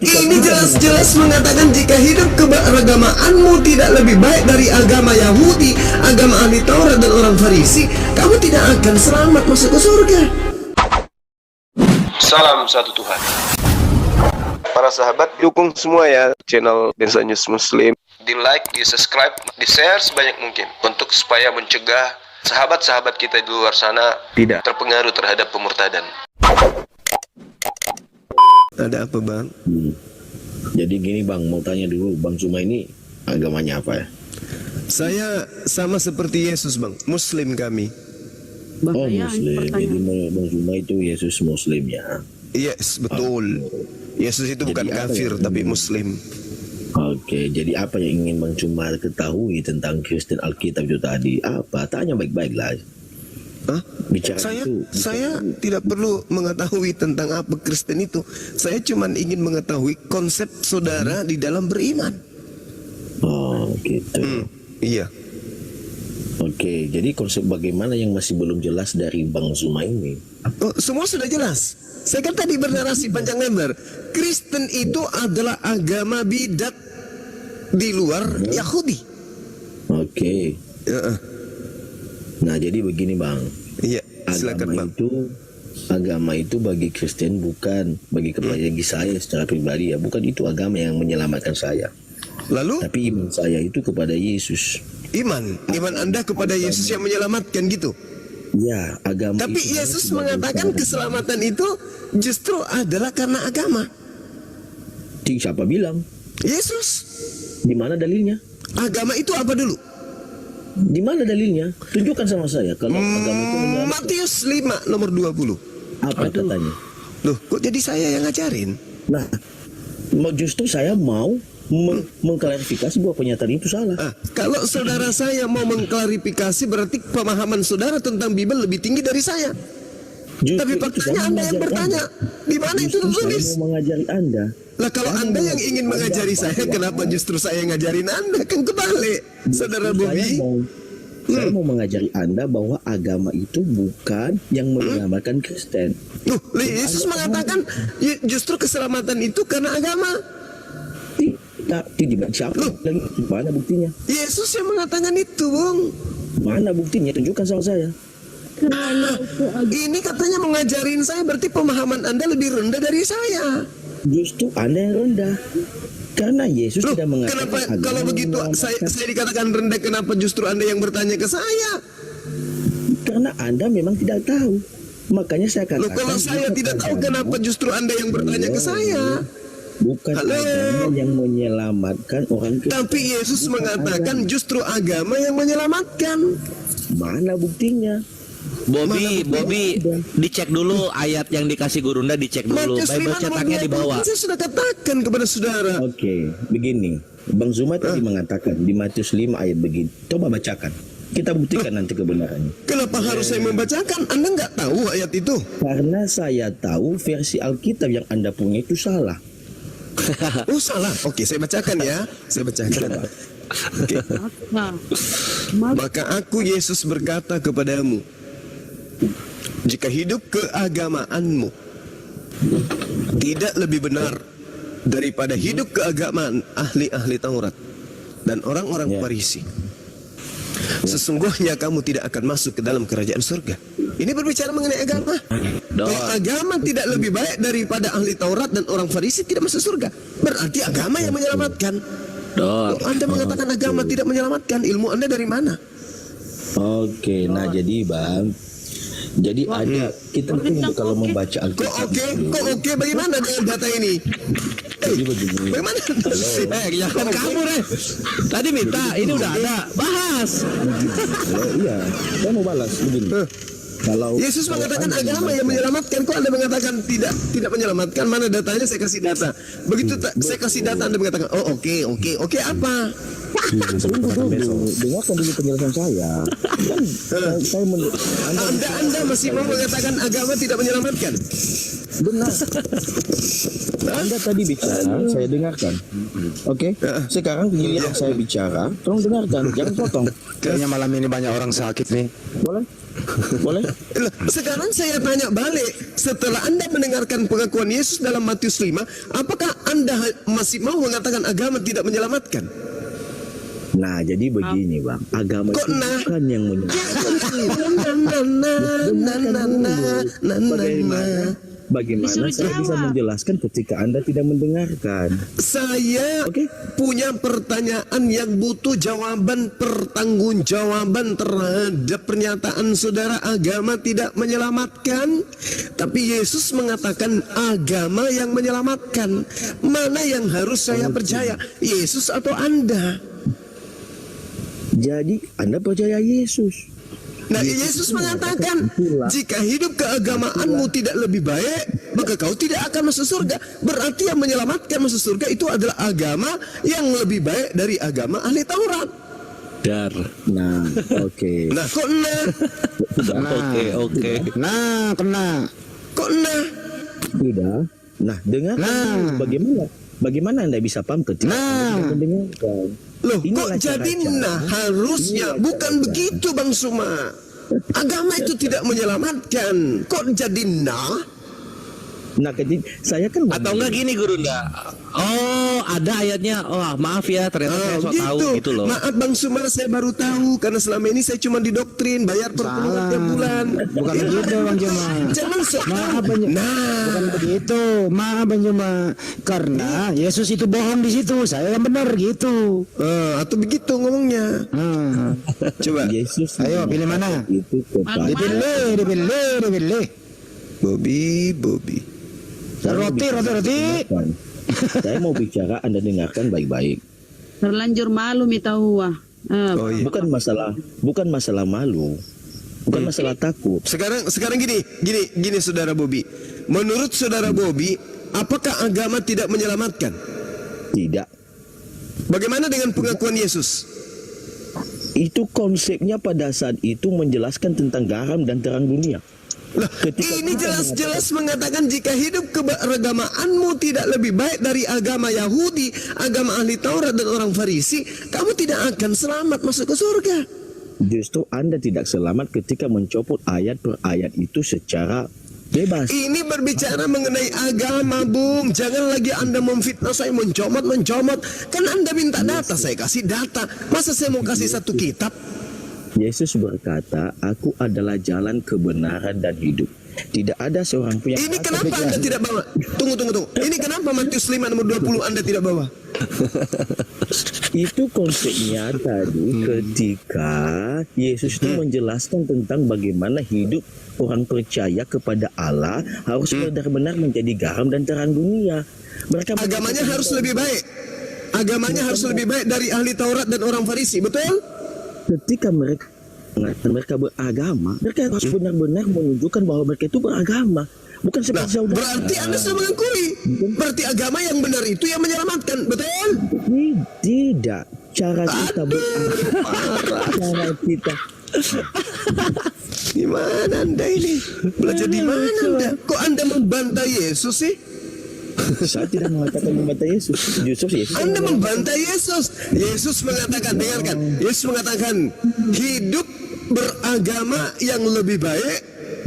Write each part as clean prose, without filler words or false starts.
Ini jelas-jelas mengatakan jika hidup keberagamaanmu tidak lebih baik dari agama Yahudi, agama ahli Taurat dan orang Farisi, kamu tidak akan selamat masuk ke surga. Salam satu Tuhan. Para sahabat, dukung semua ya channel Densa News Muslim. Di like, di subscribe, di share sebanyak mungkin untuk supaya mencegah sahabat-sahabat kita di luar sana tidak terpengaruh terhadap pemurtadan. Ada apa bang? Jadi gini bang, mau tanya dulu, Bang Zuma ini agamanya apa ya? Saya sama seperti Yesus bang, Muslim kami. Oh Muslim, jadi Bang Zuma itu Yesus Muslim ya? Yes, betul. Yesus itu bukan Jadi apa kafir ya? tapi Muslim. Oke, jadi apa yang ingin Bang Zuma ketahui tentang Kristen Alkitab itu tadi? Apa? Tanya baik-baik lah. Hah? Bicara Saya tidak perlu mengetahui tentang apa Kristen itu. Saya cuma ingin mengetahui konsep saudara di dalam beriman. Oh gitu. Iya. Oke, jadi konsep bagaimana yang masih belum jelas dari Bang Zuma ini? Oh, semua sudah jelas. Saya kan tadi bernarasi panjang lebar. Kristen itu adalah agama bidat di luar Yahudi. Oke. Nah jadi begini Bang. Iya, silakan Bang. Agama itu bagi Kristen bukan bagi saya secara pribadi ya, bukan itu agama yang menyelamatkan saya. Lalu Tapi iman saya itu kepada Yesus. iman Anda kepada Yesus yang menyelamatkan gitu. Ya, agama. Tapi itu Yesus sebagai mengatakan cara. keselamatan itu justru adalah karena agama. Siapa bilang? Yesus, Di mana dalilnya? agama itu apa dulu? Di mana dalilnya? Tunjukkan sama saya kalau agama itu menyelamatkan. Matius 5 nomor 20. Apa katanya? Loh, kok jadi saya yang ngajarin? Nah, justru saya mau mengklarifikasi bahwa pernyataan itu salah. Kalau saudara saya mau mengklarifikasi berarti pemahaman saudara tentang Bible lebih tinggi dari saya. Justru Tapi itu faktanya saya Anda yang mengajari bertanya, di mana itu Justru tertulis? saya mau mengajari Anda. Lah kalau Anda yang ingin mengajari saya, kenapa justru saya yang ngajarin Anda? Kan kebalik, saudara Bobby. Saya mau mengajari Anda bahwa agama itu bukan yang menyelamatkan Kristen. Loh, Yesus mengatakan justru keselamatan itu karena agama. Tidak siapa lagi? Mana buktinya? Yesus yang mengatakan itu, Bung. Mana buktinya? Tunjukkan sama saya. Ini katanya mengajarin saya, berarti pemahaman Anda lebih rendah dari saya. Justru Anda yang rendah. Karena Yesus Loh, tidak mengatakan kenapa agama kalau yang begitu menyelamatkan. saya dikatakan rendah, kenapa justru Anda yang bertanya ke saya? Karena Anda memang tidak tahu. Makanya saya katakan. Loh, kalau saya tidak tahu, kenapa justru Anda yang bertanya ke saya? Bukan Halo. agama yang menyelamatkan orang Kristen. Tapi Yesus mengatakan justru agama yang menyelamatkan. Mana buktinya? Bobby, dicek dulu ayat yang dikasih Gurunda, dicek dulu. Matius 5 Bible nomor cetaknya di 20, bawah. saya sudah katakan kepada saudara. Oke, begini. Bang Zuma tadi mengatakan di Matius 5 ayat begini. Coba bacakan. Kita buktikan nanti kebenarannya. Kenapa harus saya membacakan? Anda nggak tahu ayat itu? Karena saya tahu versi Alkitab yang Anda punya itu salah. Oh salah. Oke, saya bacakan ya. Saya bacakan. Oke. Maka aku Yesus berkata kepadamu, jika hidup keagamaanmu tidak lebih benar daripada hidup keagamaan ahli-ahli Taurat dan orang-orang Farisi, sesungguhnya kamu tidak akan masuk ke dalam kerajaan surga. Ini berbicara mengenai agama. Kalau agama tidak lebih baik daripada ahli Taurat dan orang Farisi, tidak masuk surga. Berarti agama yang menyelamatkan. Kalau Anda mengatakan agama tidak menyelamatkan, ilmu Anda dari mana? Oke, nah jadi Bang, jadi ada kita itu kalau membaca Kok Alkitab. oke, bagaimana dengan data ini? Jadi begini. Bagaimana? Jangan kabur Tadi minta, ini udah ada. Bahas. Iya, saya mau balas begini. Kalau Yesus mengatakan agama yang menyelamatkan, kok Anda mengatakan tidak menyelamatkan? Mana datanya? Saya kasih data. Begitu saya kasih data, Anda mengatakan, oh oke apa? Tunggu dulu, dengarkan dulu penjelasan saya. Kan saya Anda masih mau mengatakan agama tidak menyelamatkan? benar. Anda tadi bicara, saya dengarkan. Oke, sekarang giliran saya bicara, tolong dengarkan, jangan potong. Kayaknya malam ini banyak orang sakit nih. Boleh? Boleh? Loh, sekarang saya tanya balik, setelah Anda mendengarkan pengakuan Yesus dalam Matius 5, apakah Anda masih mau mengatakan agama tidak menyelamatkan? Nah, jadi begini, Bang. Agama Kok itu nah? bukan yang Bagaimana Disuruh saya bisa jawab. menjelaskan ketika Anda tidak mendengarkan? Saya Oke. punya pertanyaan yang butuh jawaban, pertanggungjawaban terhadap pernyataan saudara agama tidak menyelamatkan. Tapi Yesus mengatakan agama yang menyelamatkan. Mana yang harus saya percaya? Yesus atau Anda? Jadi Anda percaya Yesus. Nah, Yesus mengatakan, jika hidup keagamaanmu tidak lebih baik, maka kau tidak akan masuk surga. Berarti yang menyelamatkan masuk surga itu adalah agama yang lebih baik dari agama ahli Taurat. Dar. Nah, oke. Nah, kok nah? Oke. Nah, kena. Kok nah? Sudah. Nah, dengar. Nah. Bagaimana Anda bisa paham ketika Nah. Anda mendengarkan? Loh, Inilah kok jadi cara-cara. nah? Harusnya Inilah bukan cara-cara. begitu, Bang Suma. Agama itu tidak menyelamatkan. Kok jadi nah? Nah, saya kan Atau enggak gini Guru enggak? Oh, ada ayatnya. Oh, maaf ya, ternyata saya sok tahu gitu loh. Maaf Bang Sumar, saya baru tahu karena selama ini saya cuma didoktrin bayar per Salah. tiap bulan. Bukan begitu, Bang Juma. Jangan sok. Maaf, Bang Juma. Nah, Bukan begitu. Maaf, Bang Juma. Karena Yesus itu bohong di situ. Saya yang benar gitu. atau begitu ngomongnya. Nah, Coba. Yesus ayo pilih mana? itu kepada Dipilih. Bobby. Roti. Saya mau bicara, Anda dengarkan baik-baik. Terlanjur malu mita huwa. Oh iya. Bukan masalah malu, bukan masalah takut. Sekarang gini Saudara Bobby. Menurut Saudara Bobby, apakah agama tidak menyelamatkan? Tidak. Bagaimana dengan pengakuan Yesus? Itu konsepnya pada saat itu menjelaskan tentang garam dan terang dunia. Lah, Ketika ini kita jelas-jelas mengatakan jika hidup keberagamaanmu tidak lebih baik dari agama Yahudi, agama ahli Taurat dan orang Farisi, kamu tidak akan selamat masuk ke surga. Justru Anda tidak selamat ketika mencopot ayat per ayat itu secara bebas. Ini berbicara mengenai agama, Bung. Jangan lagi Anda memfitnah saya, mencomot. Kan Anda minta data, saya kasih data. Masa saya mau kasih satu kitab? Yesus berkata, "Aku adalah jalan kebenaran dan hidup. Tidak ada seorang pun yang Ini kenapa Anda tidak bawa? Tunggu. Ini kenapa Matius 5 nomor 20 Anda tidak bawa? Itu konsepnya tadi ketika Yesus itu menjelaskan tentang bagaimana hidup orang percaya kepada Allah harus benar-benar menjadi garam dan terang dunia. Mereka Agamanya harus lebih baik. Agamanya harus lebih baik dari ahli Taurat dan orang Farisi, betul? ketika mereka beragama, mereka harus benar-benar menunjukkan bahwa mereka itu beragama, bukan Nah, seperti saudara. berarti Anda sudah mengakui. Berarti agama yang benar itu yang menyelamatkan, betul? Tidak, cara kita cara kita. Gimana Anda ini? Belajar di mana Anda? Kok Anda membantah Yesus sih? Saya tidak mengatakan membantah Yesus, justru Yesus. Anda membantah Yesus. Yesus mengatakan, dengarkan. Yesus mengatakan, hidup beragama yang lebih baik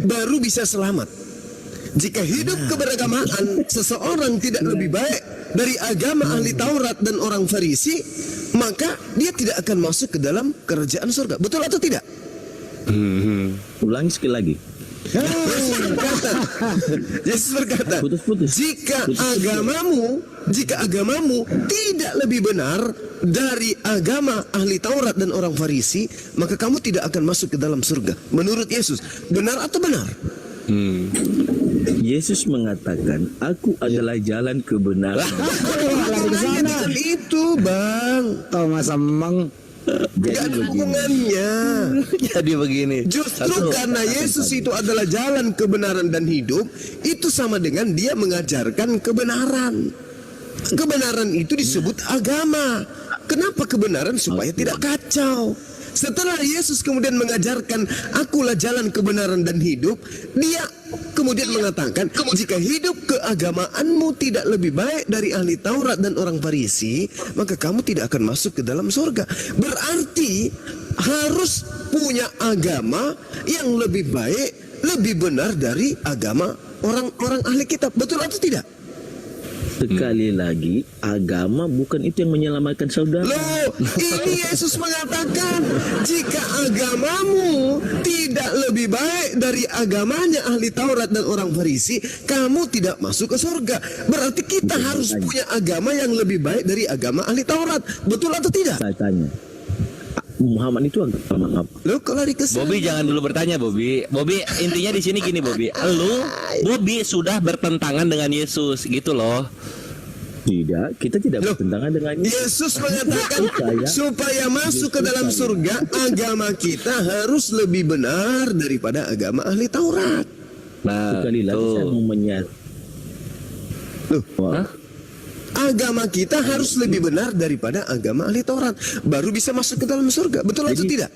baru bisa selamat. Jika hidup keberagamaan seseorang tidak lebih baik dari agama ahli Taurat dan orang Farisi, maka dia tidak akan masuk ke dalam kerajaan surga. Betul atau tidak? Ulangi sekali lagi. Yesus berkata, Putus-putus. jika agamamu tidak lebih benar dari agama ahli Taurat dan orang Farisi, maka kamu tidak akan masuk ke dalam surga. Menurut Yesus, benar atau benar? Yesus mengatakan, "Aku adalah jalan kebenaran." Lari ke sana. Bukan itu, Bang. Tahu masa emang Gak ada hubungannya. Jadi begini. Justru karena Yesus itu adalah jalan kebenaran dan hidup, itu sama dengan dia mengajarkan kebenaran. Kebenaran itu disebut agama. Kenapa kebenaran? Supaya tidak kacau. Setelah Yesus kemudian mengajarkan, akulah jalan kebenaran dan hidup, dia kemudian mengatakan, jika hidup keagamaanmu tidak lebih baik dari ahli Taurat dan orang Farisi, maka kamu tidak akan masuk ke dalam surga. Berarti harus punya agama yang lebih baik, lebih benar dari agama orang-orang ahli kitab. Betul atau tidak? Sekali lagi, agama bukan itu yang menyelamatkan saudara. Loh, ini Yesus mengatakan, jika agamamu tidak lebih baik dari agamanya ahli Taurat dan orang Farisi, kamu tidak masuk ke surga. Berarti kita harus punya agama yang lebih baik dari agama ahli Taurat. Betul atau tidak? Saya tanya, Muhammad itu agama apa? Loh, kalau dikesan. Bobby jangan dulu bertanya, Bobby. Bobby, intinya di sini gini, Bobby. Bobby sudah bertentangan dengan Yesus, gitu loh. Tidak, kita tidak Loh, bertentangan dengan Yesus mengatakan supaya masuk ke dalam surga, agama kita harus lebih benar daripada agama ahli Taurat. Nah, Sekali lagi saya mau Loh, Hah? agama kita harus lebih benar daripada agama ahli Taurat, baru bisa masuk ke dalam surga. Betul atau tidak?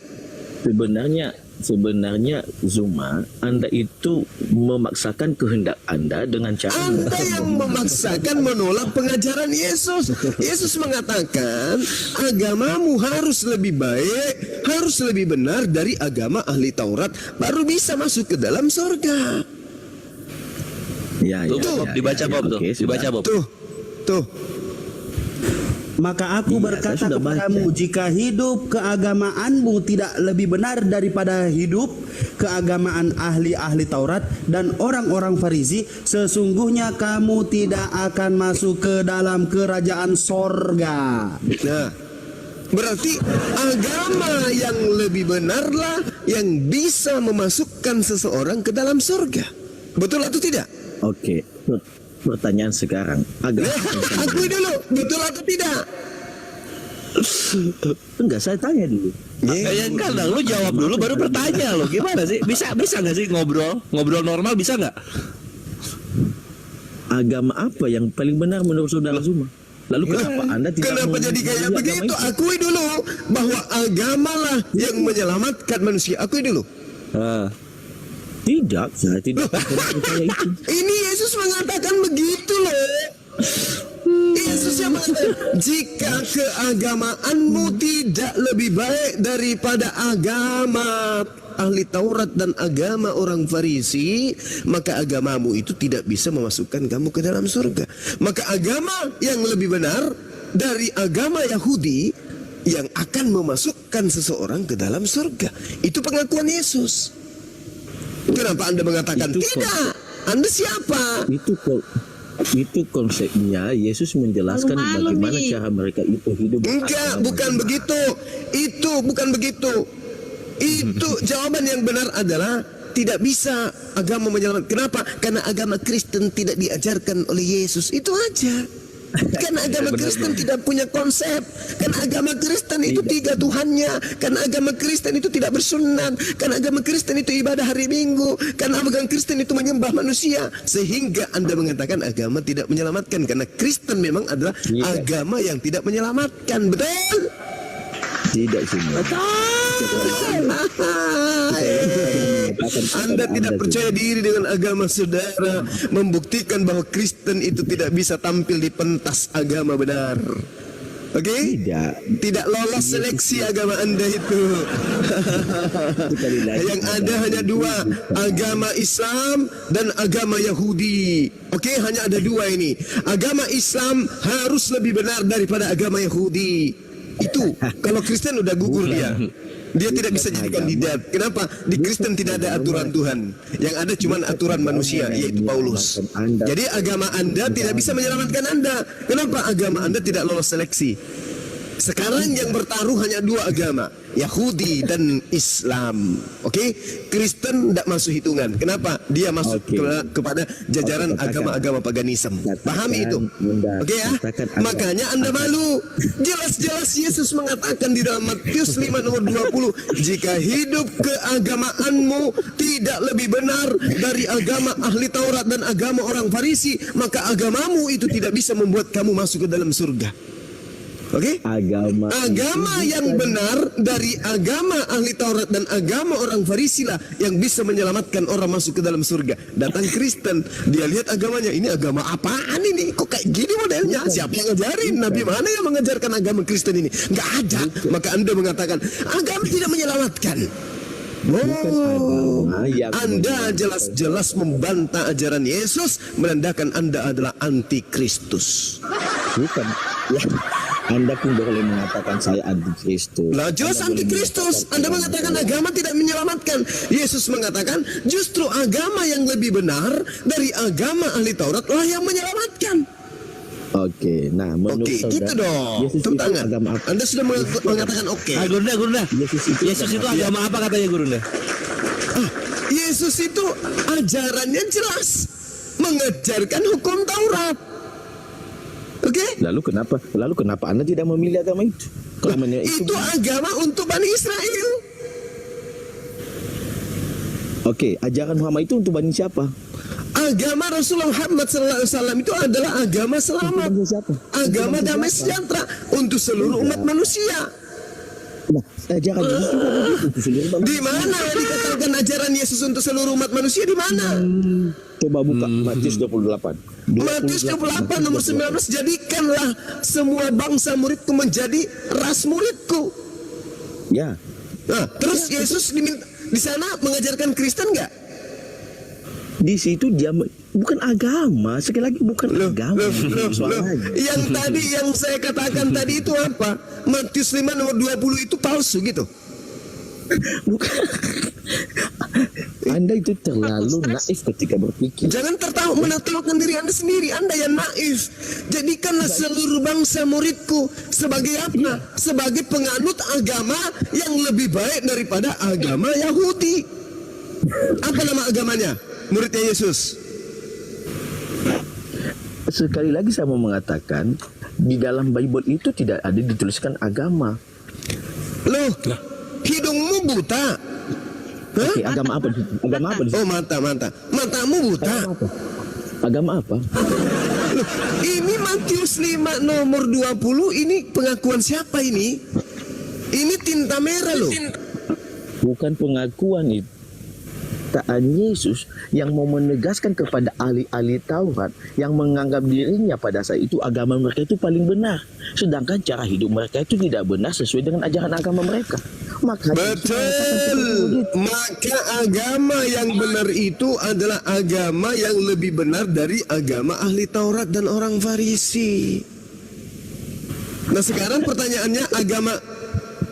Sebenarnya Zuma, Anda itu memaksakan kehendak Anda dengan cara Anda yang memaksakan menolak pengajaran Yesus. Yesus mengatakan agamamu harus lebih baik, harus lebih benar dari agama ahli Taurat, baru bisa masuk ke dalam surga. Dibaca Bob tuh. Oke, sudah. Dibaca Bob. Tuh. Maka aku Iya, berkata saya sudah kepadamu, baca. jika hidup keagamaanmu tidak lebih benar daripada hidup keagamaan ahli-ahli Taurat dan orang-orang Farisi, sesungguhnya kamu tidak akan masuk ke dalam kerajaan sorga. Nah, berarti agama yang lebih benarlah yang bisa memasukkan seseorang ke dalam surga. Betul atau tidak? Oke, pertanyaan sekarang, agama Akui dulu, betul atau tidak? enggak, saya tanya dulu. Ya kan, lu jawab dulu baru bertanya lo. Gimana sih? Bisa nggak sih ngobrol normal, bisa nggak? Agama apa yang paling benar menurut saudara Zuma? Lalu kenapa Anda tidak Kenapa mau jadi kayak memilih agama begitu? itu? Akui dulu bahwa agamalah yang menyelamatkan manusia. Akui dulu. Tidak, saya tidak percaya itu. Ini Yesus mengatakan begitu loh. Yesus yang mengatakan, jika keagamaanmu tidak lebih baik daripada agama ahli Taurat dan agama orang Farisi, maka agamamu itu tidak bisa memasukkan kamu ke dalam surga. Maka agama yang lebih benar dari agama Yahudi yang akan memasukkan seseorang ke dalam surga. Itu pengakuan Yesus. Kenapa Anda mengatakan Itu tidak? Anda siapa? Itu konsepnya Yesus menjelaskan Malu-malu bagaimana nih. cara mereka itu hidup. Enggak, bukan begitu. Itu bukan begitu. Itu jawaban yang benar adalah tidak bisa agama menyelamatkan. Kenapa? Karena agama Kristen tidak diajarkan oleh Yesus. Itu aja. Karena agama Kristen tidak punya konsep. Karena agama Kristen itu tiga Tuhannya. Karena agama Kristen itu tidak bersunat. Karena agama Kristen itu ibadah hari Minggu. Karena agama Kristen itu menyembah manusia. Sehingga Anda mengatakan agama tidak menyelamatkan. Karena Kristen memang adalah agama yang tidak menyelamatkan. Betul? Tidak semua. Anda tidak percaya diri dengan agama saudara, membuktikan bahwa Kristen itu tidak bisa tampil di pentas agama benar. Oke? Tidak lolos seleksi agama Anda itu. Yang ada hanya dua, agama Islam dan agama Yahudi. Oke, hanya ada dua ini. Agama Islam harus lebih benar daripada agama Yahudi. Itu kalau Kristen udah gugur dia tidak bisa jadi kandidat. Kenapa? Di Kristen tidak ada aturan Tuhan. Yang ada cuma aturan manusia, yaitu Paulus. Jadi agama Anda tidak bisa menyelamatkan Anda. Kenapa? Agama Anda tidak lolos seleksi. Sekarang yang bertaruh hanya dua agama, Yahudi dan Islam. Oke? Kristen tidak masuk hitungan. Kenapa? Dia masuk kepada jajaran agama-agama paganisme. Pahami itu? Oke ya? Makanya Anda malu. Jelas-jelas Yesus mengatakan di dalam Matius 5 nomor 20, jika hidup keagamaanmu tidak lebih benar dari agama ahli Taurat dan agama orang Farisi, maka agamamu itu tidak bisa membuat kamu masuk ke dalam surga. Oke? Agama yang benar dari agama ahli Taurat dan agama orang Farisi lah yang bisa menyelamatkan orang masuk ke dalam surga. Datang Kristen, dia lihat agamanya, ini agama apaan ini? Kok kayak gini modelnya? Siapa yang ngajarin? Nabi mana yang mengajarkan agama Kristen ini? Nggak ada. Maka Anda mengatakan agama tidak menyelamatkan. agama yang Anda jelas-jelas membantah ajaran Yesus, menandakan Anda adalah antikristus. Bukan. Ya, Anda pun boleh mengatakan saya antikristus. Lah jelas antikristus. Anda mengatakan agama tidak menyelamatkan. Yesus mengatakan justru agama yang lebih benar dari agama ahli Taurat lah yang menyelamatkan. Oke, nah menurut Oke, saudara, gitu dong. Yesus Tepuk itu tangan. agama apa? Anda sudah mengatakan oke. Gurunda. Yesus Yesus itu agama apa katanya Gurunda? Yesus itu ajarannya jelas, mengajarkan hukum Taurat. Oke? Lalu kenapa Anda tidak memilih agama itu? Kalau memilih Itu agama untuk Bani Israel. Oke, ajaran Muhammad itu untuk Bani siapa? Agama Rasulullah Muhammad SAW itu adalah agama selamat, Untuk siapa? agama damai sejahtera untuk seluruh umat manusia. Nah, ajaran Yesus juga begitu untuk seluruh bangsa. Di mana dikatakan ajaran Yesus untuk seluruh umat manusia, di mana? Coba buka Matius 28. Matius 28 nomor 19, jadikanlah semua bangsa muridku menjadi ras muridku. Ya, Nah, terus Yesus di sana mengajarkan Kristen nggak? di situ dia bukan agama, sekali lagi bukan agama. Soalnya. Yang tadi yang saya katakan tadi itu apa? Matius 5 nomor 20 itu palsu gitu. Bukan. Anda itu terlalu naif ketika berpikir. Jangan menaklukkan diri Anda sendiri. Anda yang naif. Jadikanlah seluruh bangsa muridku sebagai apa? Sebagai penganut agama yang lebih baik daripada agama Yahudi. Apa nama agamanya? Muridnya Yesus. Sekali lagi saya mau mengatakan, di dalam Bible itu tidak ada dituliskan agama. Loh, hidungmu buta. Hah? Oke, agama apa? Agama apa? Oh, matamu buta. Agama apa? Loh, ini Matius 5 nomor 20, ini pengakuan siapa ini? Ini tinta merah loh. Bukan pengakuan itu. Perkataan Yesus yang mau menegaskan kepada ahli-ahli Taurat yang menganggap dirinya pada saat itu agama mereka itu paling benar, sedangkan cara hidup mereka itu tidak benar sesuai dengan ajaran agama mereka. Maka Betul. Maka agama yang benar itu adalah agama yang lebih benar dari agama ahli Taurat dan orang Farisi. Nah, sekarang pertanyaannya,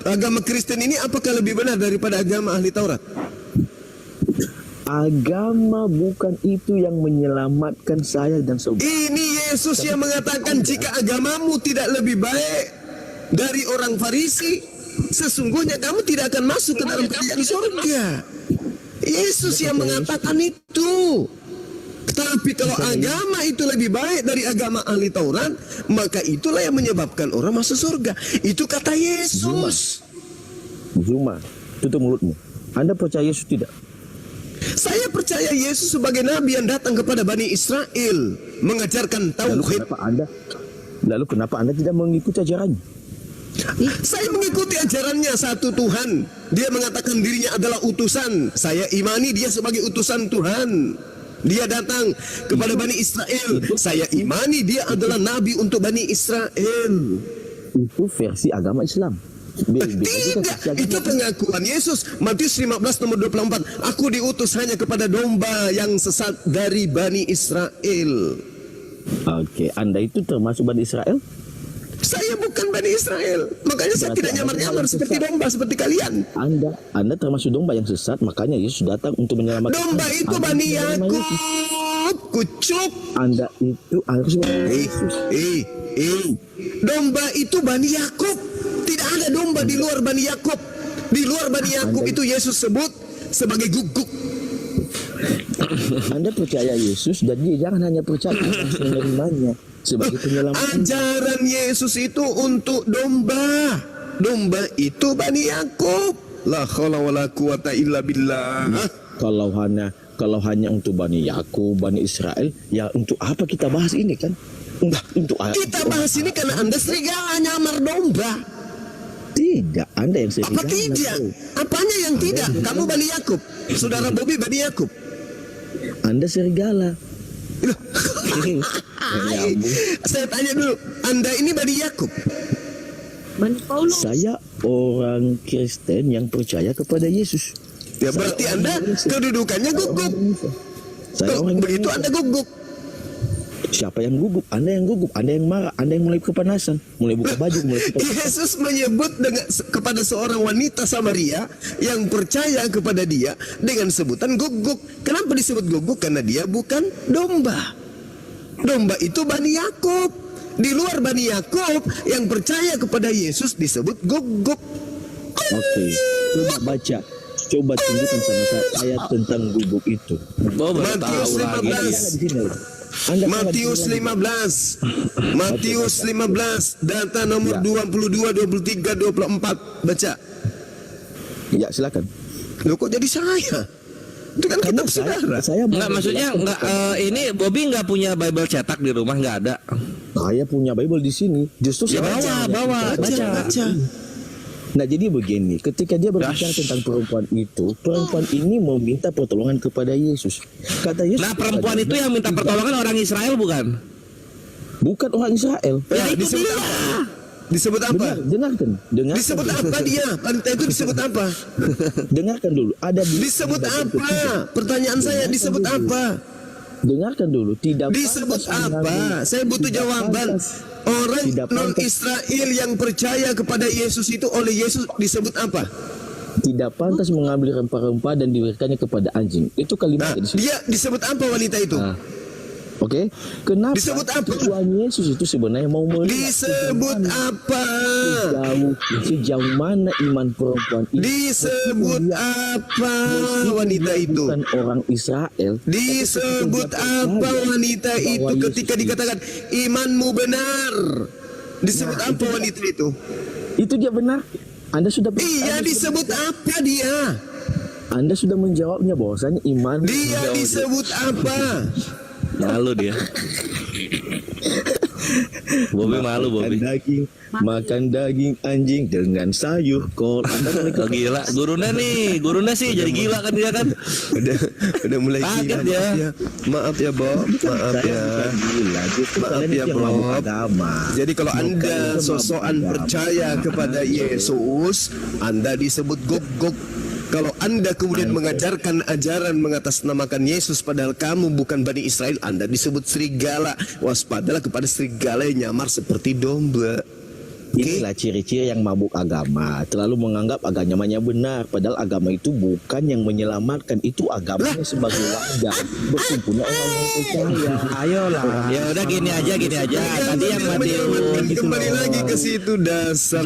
agama Kristen ini apakah lebih benar daripada agama ahli Taurat? agama bukan itu yang menyelamatkan saya dan saudara. Ini Yesus yang mengatakan, jika agamamu tidak lebih baik dari orang Farisi, sesungguhnya kamu tidak akan masuk ke dalam kerajaan surga. Yesus yang mengatakan itu. Tapi kalau agama itu lebih baik dari agama ahli Taurat, maka itulah yang menyebabkan orang masuk surga. Itu kata Yesus. Zuma, tutup mulutmu. Anda percaya Yesus tidak? Saya percaya Yesus sebagai nabi yang datang kepada Bani Israel, mengajarkan tauhid. Lalu kenapa Anda tidak mengikuti ajarannya? Saya mengikuti ajarannya, satu Tuhan. Dia mengatakan dirinya adalah utusan. Saya imani dia sebagai utusan Tuhan. Dia datang kepada Bani Israel. Saya imani dia adalah nabi untuk Bani Israel. Itu versi agama Islam. Tidak, itu pengakuan Yesus. Matius 15 nomor 24. Aku diutus hanya kepada domba yang sesat dari Bani Israel. Oke, Anda itu termasuk Bani Israel? Saya bukan Bani Israel. Makanya saya tidak nyamar-nyamar seperti domba seperti kalian. Anda termasuk domba yang sesat. Makanya Yesus datang untuk menyelamatkan. Domba itu Bani Yakub. Kucuk. Anda itu harus Domba itu Bani Yakub. Tidak ada domba di luar Bani Yakub. Di luar Bani Yakub itu Yesus sebut sebagai guguk. Anda percaya Yesus dan dia jangan hanya percaya, harus menerimanya sebagai penyelamat. Ajaran Yesus itu untuk domba. Domba itu Bani Yakub. La haula wala quwata illa billah. Kalau hanya untuk Bani Yakub, Bani Israel, ya untuk apa kita bahas ini kan? Kita bahas ini karena Anda serigala nyamar domba. Tidak, Anda yang serigala. Apa tidak? Apanya yang tidak? Kamu Bani Yakub. Saudara Bobby Bani Yakub. Anda serigala. Saya tanya dulu, Anda ini Bani Yakub? Bani Paulus. Saya orang Kristen yang percaya kepada Yesus. Ya berarti Anda kedudukannya gugup. Saya Tuh, orang begitu Anda gugup. Siapa yang gugup? Anda yang gugup, Anda yang marah, Anda yang mulai kepanasan, mulai buka baju, mulai tutup. Yesus menyebut kepada seorang wanita Samaria yang percaya kepada dia dengan sebutan guguk. Kenapa disebut guguk? Karena dia bukan domba. Domba itu Bani Yakub. Di luar Bani Yakub yang percaya kepada Yesus disebut guguk. Oke, coba baca. Coba tunjukkan sama saya tentang guguk itu. Oh, baru Matius tahu lagi. 15. Di sini. Anda Matius 15. Matius 15 data nomor 22, 23, 24. Baca. Ya, silakan. Loh kok jadi saya? Itu kan Karena kitab saudara. saya Enggak, maksudnya enggak ini Bobby enggak punya Bible cetak di rumah, enggak ada. saya punya Bible di sini. Justru Ya saya bawa, Baca. Nah, jadi begini, ketika dia berbicara tentang perempuan itu, perempuan ini meminta pertolongan kepada Yesus. Kata Yesus. Nah, perempuan itu yang minta pertolongan orang Israel bukan? Bukan orang Israel. Ya, disebut apa? Disebut apa? Dengarkan. Disebut apa dia? Wanita itu disebut apa? Dengarkan dulu. Ada di Disebut apa? Pertanyaan saya disebut apa? Dengarkan dulu. Tidak Disebut pantas apa? mengambil- Saya butuh tidak jawaban. pantas- Orang Tidak non pantas. Israel yang percaya kepada Yesus itu oleh Yesus disebut apa? Tidak pantas mengambil rempah-rempah dan diberikannya kepada anjing. Itu Nah, kalimatnya di situ. dia disebut apa wanita itu? Oke. Kenapa? Disebut apa? Tuhan Yesus itu sebenarnya mau melihat Disebut apa? sejauh mana iman perempuan itu. Disebut apa wanita itu? Bukan orang Israel. Disebut apa wanita itu ketika dikatakan imanmu benar? Disebut apa wanita itu? Itu dia benar. Anda sudah Iya, disebut apa dia? Anda sudah menjawabnya bahwasanya iman. Dia disebut apa? Malu dia. Bobby malu, Bobby. Makan daging anjing dengan sayur kol. Anda mulai Oh, gila, gurunya sih jadi gila kan dia kan. Udah mulai Kaget gila. ya. Maaf ya, Bob. Maaf ya. gila. Justru Maaf kalian ya, itu yang mabuk Bob. agama. Jadi kalau Anda Bukan sosokan agama. percaya kepada Yesus, Anda disebut guguk. Kalau Anda kemudian mengajarkan ajaran mengatasnamakan Yesus padahal kamu bukan Bani Israel, Anda disebut serigala. Waspadalah kepada serigala yang nyamar seperti domba. Inilah ciri-ciri yang mabuk agama, terlalu menganggap agamanya benar, padahal agama itu bukan yang menyelamatkan, itu agamanya sebagai wadah berkumpulnya orang-orang percaya. Ayolah. Ya udah gini aja. Tadi yang Menyelamatkan Matius kembali lagi ke situ dasar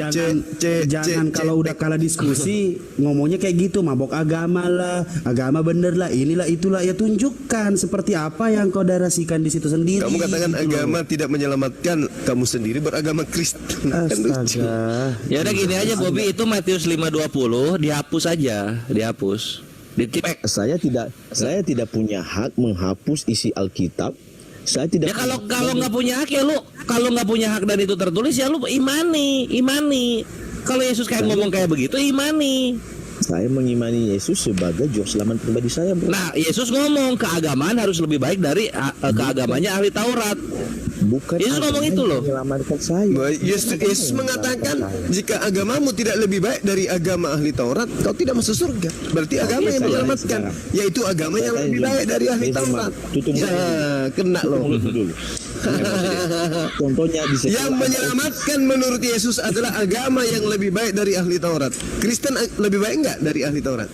Jangan kalau udah kalah diskusi ngomongnya kayak gitu, mabok agama lah, agama bener lah, inilah itulah, ya tunjukkan seperti apa yang kau darasikan di situ sendiri. Kamu katakan gitu loh. agama tidak menyelamatkan, kamu sendiri beragama Kristen. Kan lucu. Astaga. Ya udah gini aja, Bobby, itu Matius 5:20 dihapus aja, dihapus. Ditipek. Saya tidak punya hak menghapus isi Alkitab. Saya tidak. Ya kalau nggak punya hak ya lu, kalau nggak punya hak dan itu tertulis ya lu imani. Kalau Yesus kayak ngomong kayak begitu, imani. Saya mengimani Yesus sebagai juru selamat pribadi saya, bro. Nah, Yesus ngomong keagamaan harus lebih baik dari keagamanya ahli Taurat. Bukan Yesus ngomong itu loh. menyelamatkan saya. Yesus mengatakan jika agamamu tidak lebih baik dari agama ahli Taurat, kau tidak masuk surga. Berarti agama yang saya menyelamatkan, sekarang. yaitu agama yang Saya lebih bilang, baik dari ahli saya bilang, Taurat. tutup Ya, kena loh. dulu. Contohnya di sekolah Yang menyelamatkan menurut Yesus adalah agama yang lebih baik dari ahli Taurat. Kristen lebih baik enggak dari ahli Taurat?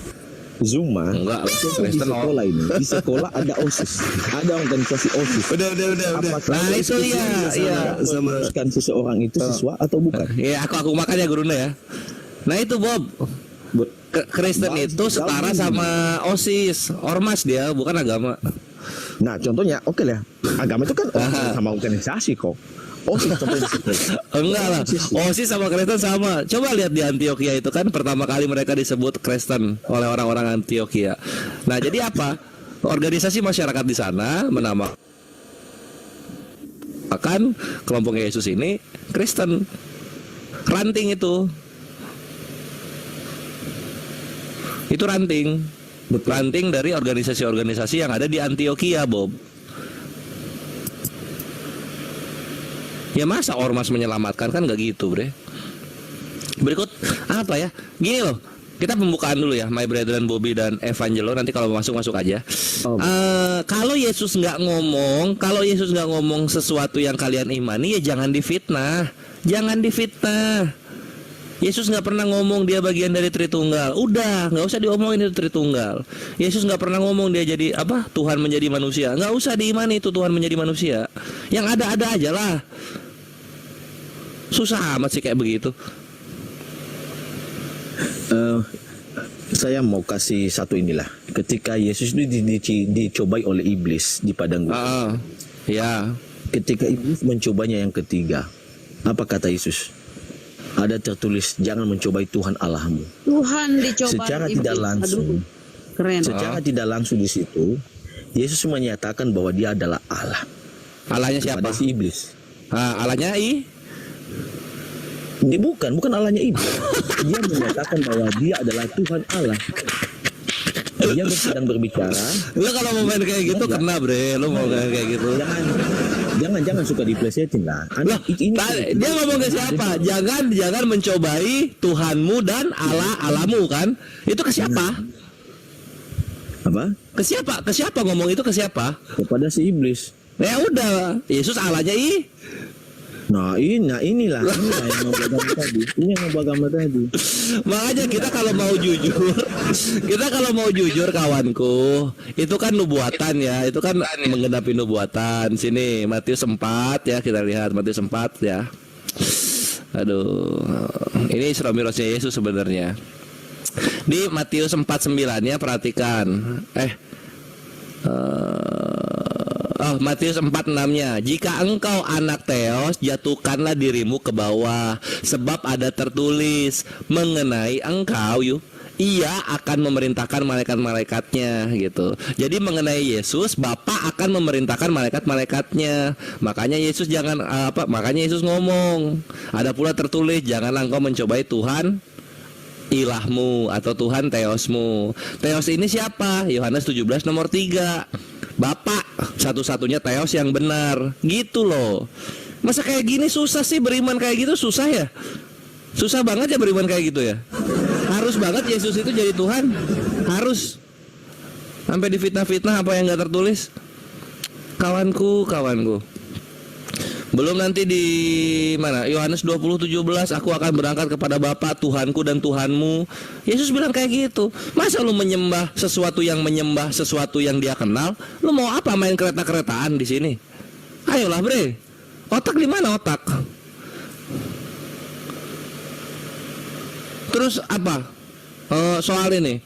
Zuma. Enggak lah, Di Kristen sekolah ini, di sekolah ada OSIS, ada organisasi OSIS. Udah. Apakah Nah, itu OSIS iya, ini iya. memutuskan seseorang itu siswa atau bukan? Ya aku makan ya gurunya ya. Nah itu Bob, Kristen itu setara sama OSIS, ormas dia, bukan agama. Nah, contohnya, oke lah, agama itu kan sama organisasi kok. OSIS contohnya di situ. Enggak lah, OSIS sama Kristen sama. Coba lihat di Antioquia itu kan pertama kali mereka disebut Kristen oleh orang-orang Antioquia. Nah jadi apa? Organisasi masyarakat di sana menamakan kelompok Yesus ini Kristen. Ranting itu ranting. Ranting dari organisasi-organisasi yang ada di Antioquia, Bob. Ya masa ormas menyelamatkan, kan nggak gitu, bre. Berikut apa ya? Gini loh, Kita pembukaan dulu ya, my brethren Bobby dan Evangelo. Nanti kalau mau masuk aja. Oh. Kalau Yesus nggak ngomong sesuatu yang kalian imani, ya jangan difitnah. Yesus nggak pernah ngomong dia bagian dari Tritunggal. Udah, nggak usah diomongin itu Tritunggal. Yesus nggak pernah ngomong dia jadi apa? Tuhan menjadi manusia. Nggak usah diimani itu Tuhan menjadi manusia. Yang ada aja lah. Susah amat sih kayak begitu. Saya mau kasih satu inilah. Ketika Yesus itu dicobai oleh iblis di padang gurun. Ya. Ketika iblis mencobanya yang ketiga, apa kata Yesus? Ada tertulis, jangan mencobai Tuhan Allahmu. Tuhan dicoba Secara iblis. tidak langsung, Aduh, keren. secara tidak langsung di situ, Yesus menyatakan bahwa dia adalah Allah. Allahnya siapa? Kepada si iblis. Allahnya Dia bukan Allahnya iblis. Dia menyatakan bahwa dia adalah Tuhan Allah. Dia sedang berbicara. Lo kalau mau main kayak gitu kena bre. Lo mau main kayak gitu. Jangan suka diplesetin lah. Dia ngomong ke siapa? Jangan mencobai Tuhanmu dan Allahmu kan? Itu ke siapa? Apa? Ke siapa ngomong itu ke siapa? Kepada si iblis. Ya udah, Yesus Allahnya Nah inilah yang membuat tadi. Ini yang membuat tadi. Makanya kita kalau mau jujur kawanku, itu kan nubuatan ya, itu kan menggenapi nubuatan. Sini Matius 4 ya, kita lihat Matius 4 ya. Aduh, ini Isra Mirajnya Yesus sebenarnya. Di Matius 4:9 ya, perhatikan. Matius 4:6-nya, jika engkau anak Theos, jatuhkanlah dirimu ke bawah, sebab ada tertulis mengenai engkau ia akan memerintahkan malaikat-malaikatnya gitu. Jadi mengenai Yesus, Bapa akan memerintahkan malaikat-malaikatnya. Makanya Yesus makanya Yesus ngomong, ada pula tertulis, janganlah engkau mencobai Tuhan ilahmu atau Tuhan Theosmu. Theos ini siapa? Yohanes 17 nomor 3. Bapak satu-satunya Theos yang benar. Gitu loh. Masa kayak gini susah sih beriman kayak gitu, susah ya? Susah banget ya beriman kayak gitu ya? Harus banget Yesus itu jadi Tuhan? Harus. Sampai difitnah-fitnah apa yang gak tertulis? Kawanku. Belum nanti di mana? Yohanes 20:17, aku akan berangkat kepada Bapa, Tuhanku dan Tuhanmu. Yesus bilang kayak gitu. Masa lu menyembah sesuatu yang dia kenal? Lu mau apa, main kereta-keretaan di sini? Ayolah, bre. Otak di mana otak? Terus apa? Soal ini.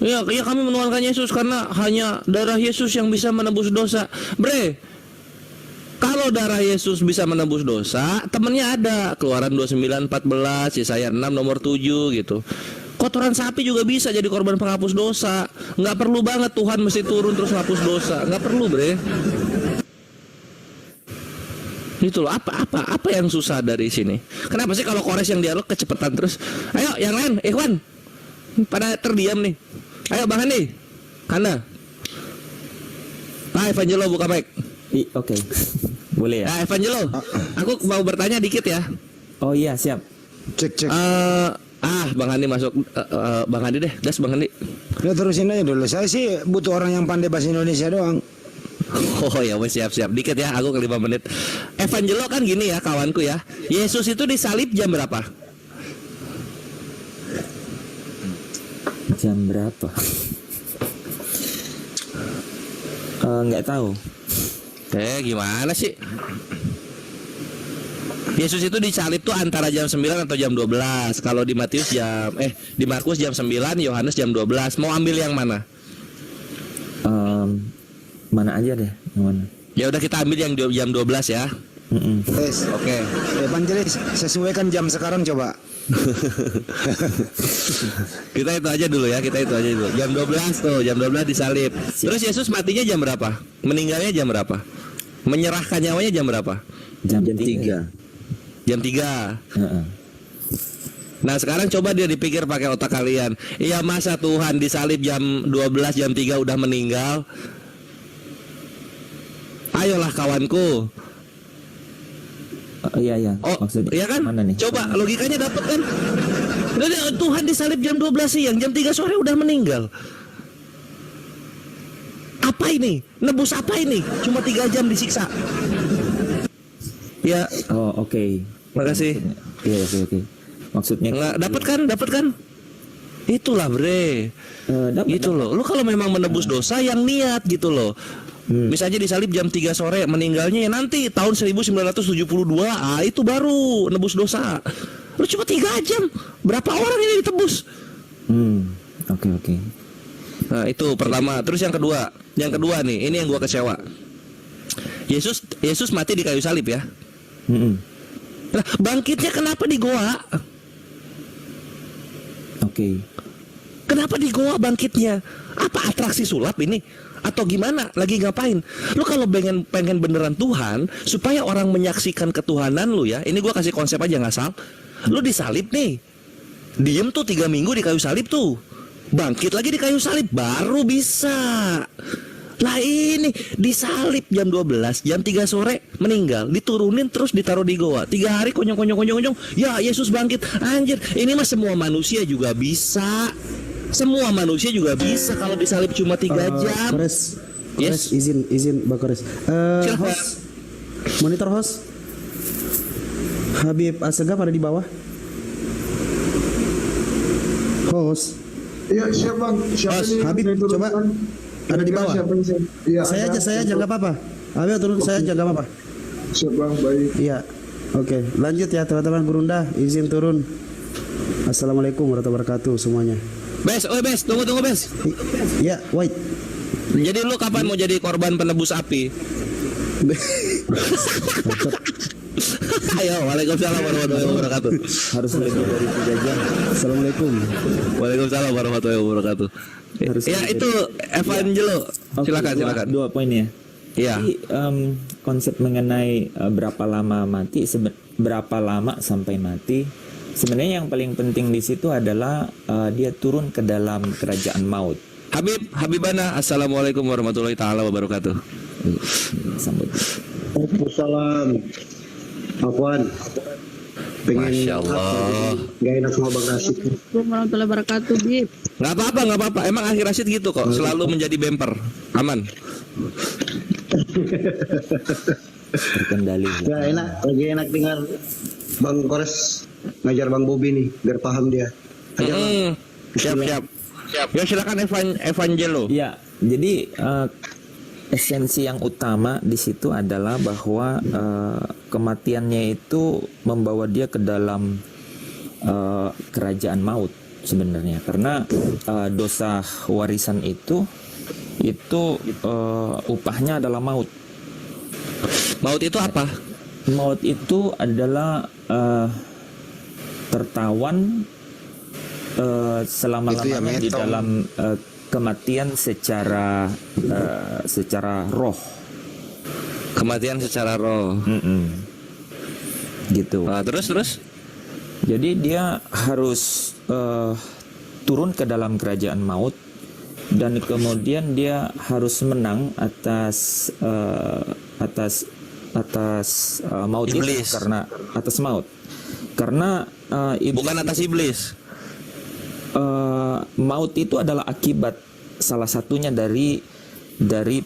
Ya kami menuhankan Yesus karena hanya darah Yesus yang bisa menebus dosa. Bre, kalau darah Yesus bisa menebus dosa, temennya ada. Keluaran 29:14, Yesaya 6 nomor 7 gitu. Kotoran sapi juga bisa jadi korban penghapus dosa. Nggak perlu banget Tuhan mesti turun terus hapus dosa. Nggak perlu, bre. Itu loh, apa yang susah dari sini? Kenapa sih kalau kores yang dialog kecepatan terus? Ayo yang lain, Ikhwan. Pada terdiam nih. Ayo Bang Handi. Kanda. Evangelo buka mic. Oke. Boleh ya? Evangelo, aku mau bertanya dikit ya. Oh iya, siap. Cek. Bang Handi masuk. Bang Handi deh, gas Bang Handi. Ya terusin aja dulu. Saya sih butuh orang yang pandai bahasa Indonesia doang. Oh ya, siap dikit ya, aku ke 5 menit. Evangelo kan gini ya kawanku ya. Yesus itu disalib jam berapa? Jam berapa? Nggak tahu. Gimana sih? Yesus itu disalib tuh antara jam 9 atau jam 12. Kalau di di Markus jam 9, Yohanes jam 12. Mau ambil yang mana? Mana aja deh, yang mana? Ya udah kita ambil yang jam 12 ya. Oke. Evangelis, sesuaikan jam sekarang coba. Kita itu aja dulu. Jam 12 tuh, jam 12 disalib. Terus Yesus matinya jam berapa? Meninggalnya jam berapa? Menyerahkan nyawanya jam berapa? Jam 3. Jam 3. Nah sekarang coba dia dipikir pakai otak kalian. Iya, masa Tuhan disalib jam 12, jam 3 udah meninggal? Ayolah kawanku. Iya. Oh, Maksudnya iya kan? mana nih? Coba logikanya dapat kan? Tuhan disalib jam 12 siang, jam 3 sore udah meninggal. Apa ini? Nebus apa ini? Cuma 3 jam disiksa. Ya, Oh, oke. makasih. Iya, oke. Maksudnya Nggak dapat kan? Itulah bre. dapat, Gitu loh. Lu kalau memang menebus dosa yang niat gitu loh. Misalnya disalib jam 3 sore, meninggalnya ya nanti tahun 1972. Ah, itu baru nebus dosa. Lu cuma 3 jam. Berapa orang ini ditebus? Oke. Nah, itu pertama. Terus yang kedua nih, ini yang gua kecewa. Yesus mati di kayu salib ya. Nah, bangkitnya kenapa di goa? Oke. Kenapa di goa bangkitnya? Apa atraksi sulap ini? Atau gimana? Lagi ngapain? Lu kalau pengen beneran Tuhan, supaya orang menyaksikan ketuhanan lu ya. Ini gua kasih konsep aja ngasal. Lu disalib nih. Diem tuh 3 minggu di kayu salib tuh. Bangkit lagi di kayu salib baru bisa. Lah ini disalib jam 12, jam 3 sore meninggal, diturunin terus ditaruh di goa. 3 hari konyong. Ya Yesus bangkit. Anjir, ini mah semua manusia juga bisa. Semua manusia juga bisa kalau disalib cuma 3 jam. Kores, Yes. izin Bang Kores. Silakan. Host, monitor host. Habib Asegaf ada di bawah. Host, Iya siap bang. Siapa nih? Habib coba ada di bawah. Iya. Saya aja nggak apa-apa. Habib turun, saya aja nggak apa-apa. Siap bang, baik. Iya. Oke, lanjut ya teman-teman Gurunda, izin turun. Assalamualaikum warahmatullahi wabarakatuh semuanya. Bes, tunggu Bes. Ya, wait. Jadi lu kapan mau jadi korban penebus api? Ayo, waalaikumsalam warahmatullahi wabarakatuh. Harus lebih dari 3 jam. Assalamualaikum. Waalaikumsalam warahmatullahi wabarakatuh. Ya itu Evangelo. Oke, Silakan. Dua poin ya. Iya. Jadi konsep mengenai berapa lama mati, berapa lama sampai mati. Sebenarnya yang paling penting di situ adalah dia turun ke dalam kerajaan maut. Habibana, assalamualaikum warahmatullahi taala wabarakatuh. Sambut. Waalaikumsalam. Afwan. Masya Allah. Gak enak sama Bang Rasid. Assalamualaikum warahmatullahi wabarakatuh, Bib. Nggak apa-apa. Emang Akhir Rasid gitu kok, selalu menjadi bemper. Aman. Terkendali. Gak enak, lagi enak dengar Bang Kores ngajar Bang Bobi nih, biar paham dia. Ajar Bang. Siap. Ya silakan Evangelo. Ya, jadi esensi yang utama di situ adalah bahwa kematiannya itu membawa dia ke dalam kerajaan maut sebenarnya, karena dosa warisan itu upahnya adalah maut. Maut itu apa? Maut itu adalah tertawan selama-lamanya di dalam kematian secara roh. Kematian secara roh. Gitu. Terus? Jadi dia harus turun ke dalam kerajaan maut, dan kemudian dia harus menang atas maut iblis. itu, karena atas maut. Karena bukan atas iblis. Maut itu adalah akibat salah satunya dari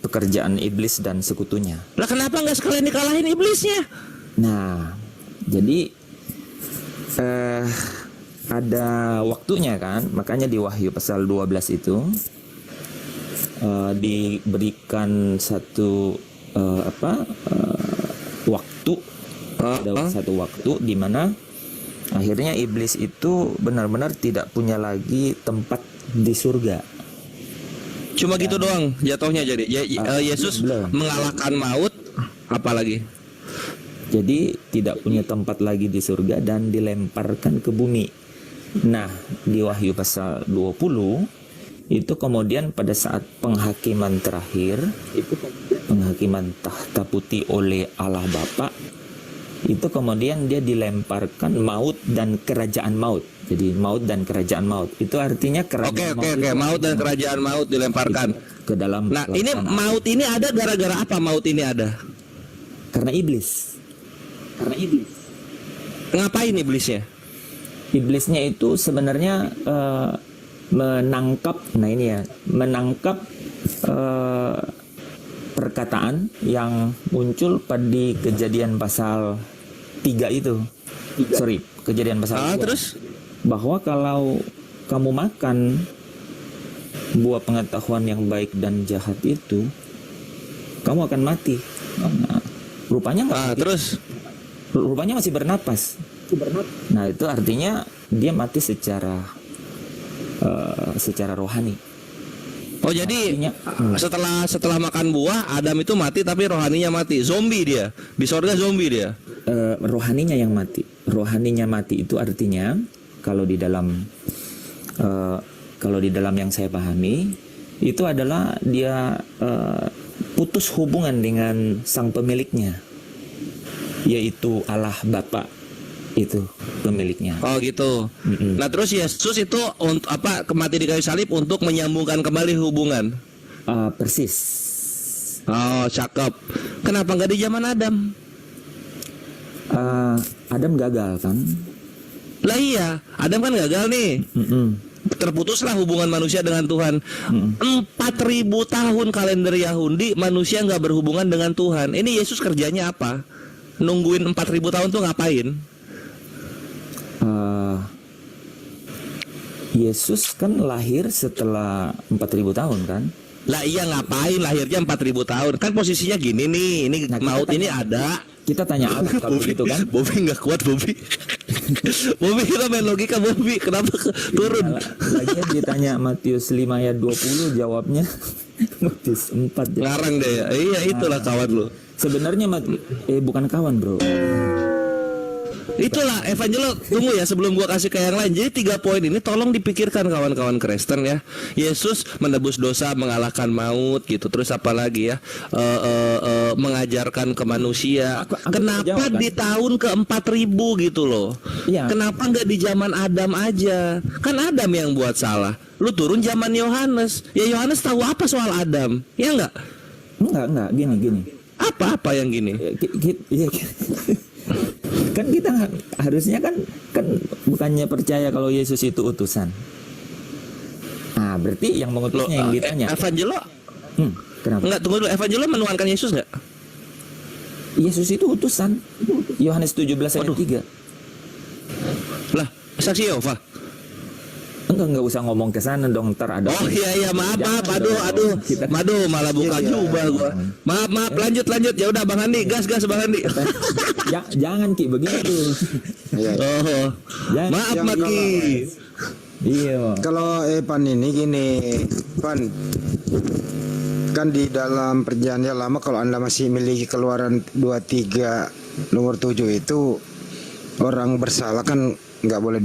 pekerjaan iblis dan sekutunya. Lah kenapa nggak sekalian dikalahin iblisnya? Nah, jadi ada waktunya kan, makanya di Wahyu pasal 12 itu diberikan satu waktu, ada satu waktu di mana akhirnya iblis itu benar-benar tidak punya lagi tempat di surga. Cuma gitu doang jatuhnya jadi. Yesus belum. mengalahkan maut, apalagi? Jadi tidak punya tempat lagi di surga dan dilemparkan ke bumi. Nah, di Wahyu pasal 20 itu kemudian pada saat penghakiman terakhir, penghakiman tahta putih oleh Allah Bapa, itu kemudian dia dilemparkan maut dan kerajaan maut. Jadi maut dan kerajaan maut itu artinya kerajaan maut dan kerajaan maut dilemparkan ke dalam. Nah, ini maut ini ada gara-gara apa? Maut ini ada karena iblis. Ngapain iblisnya? iblisnya itu sebenarnya menangkap, nah ini ya, menangkap perkataan yang muncul pada kejadian pasal 3 itu. Sorry, kejadian pasal 2. Terus? Bahwa kalau kamu makan buah pengetahuan yang baik dan jahat itu, kamu akan mati. Nah, rupanya nggak mati. Terus? Rupanya masih bernapas. Nah, itu artinya dia mati secara rohani. Oh, jadi setelah makan buah Adam itu mati tapi rohaninya mati. Zombie dia. Di sorga zombie dia. Rohaninya yang mati. Rohaninya mati itu artinya kalau di dalam yang saya pahami itu adalah dia putus hubungan dengan sang pemiliknya, yaitu Allah Bapa, itu pemiliknya. Oh gitu. Nah terus Yesus itu untuk apa, mati di kayu salib untuk menyambungkan kembali hubungan. Persis. Oh cakep. Kenapa nggak di zaman Adam? Adam gagal kan? Lah iya, Adam kan gagal nih. Terputuslah hubungan manusia dengan Tuhan. 4.000 tahun kalender Yahudi manusia nggak berhubungan dengan Tuhan. Ini Yesus kerjanya apa? Nungguin 4.000 tahun tuh ngapain? Yesus kan lahir setelah 4.000 tahun kan? Lah iya, ngapain lahirnya 4.000 tahun? Kan posisinya gini nih, ini maut ini ada. Kita tanya Allah kalau gitu kan? Bobby nggak kuat Bobby. Bobby kita main logika Bobby, kenapa turun? Lagi ditanya Matius 5 ayat 20 jawabnya Matius 4. Ngarang deh ya. Iya itulah kawan lu. Sebenarnya bukan kawan bro. Itulah Evangelo, tunggu ya sebelum gua kasih ke yang lain. Jadi 3 poin ini tolong dipikirkan kawan-kawan Kristen ya. Yesus menebus dosa, mengalahkan maut gitu. Terus apa lagi ya? Mengajarkan ke manusia. Kenapa di tahun ke-4.000 gitu loh? Ya. Kenapa nggak di zaman Adam aja? Kan Adam yang buat salah. Lu turun zaman Yohanes. Ya Yohanes tahu apa soal Adam? Ya enggak? Enggak, gini. Apa yang gini? Kan kita harusnya kan bukannya percaya kalau Yesus itu utusan. Nah, berarti yang mengutusnya yang ditanya. Evangelo? Kenapa? Enggak, tunggu dulu. Evangelo menuhankan Yesus enggak? Yesus itu utusan. Yohanes 17 ayat 3. Lah, saksi Yehova. Enggak usah ngomong ke sana dong, ntar ada. Oh iya maaf, aduh. Madu malah buka jubah gua. Maaf, lanjut. Ya udah Bang Handi, gas Bang Handi. Jangan Ki begitu. Oh. Maaf Maki. Iya. Kalau Pan ini gini, Pan, kan di dalam perjanjian lama kalau Anda masih memiliki Keluaran 23 nomor 7 itu orang bersalah kan nggak boleh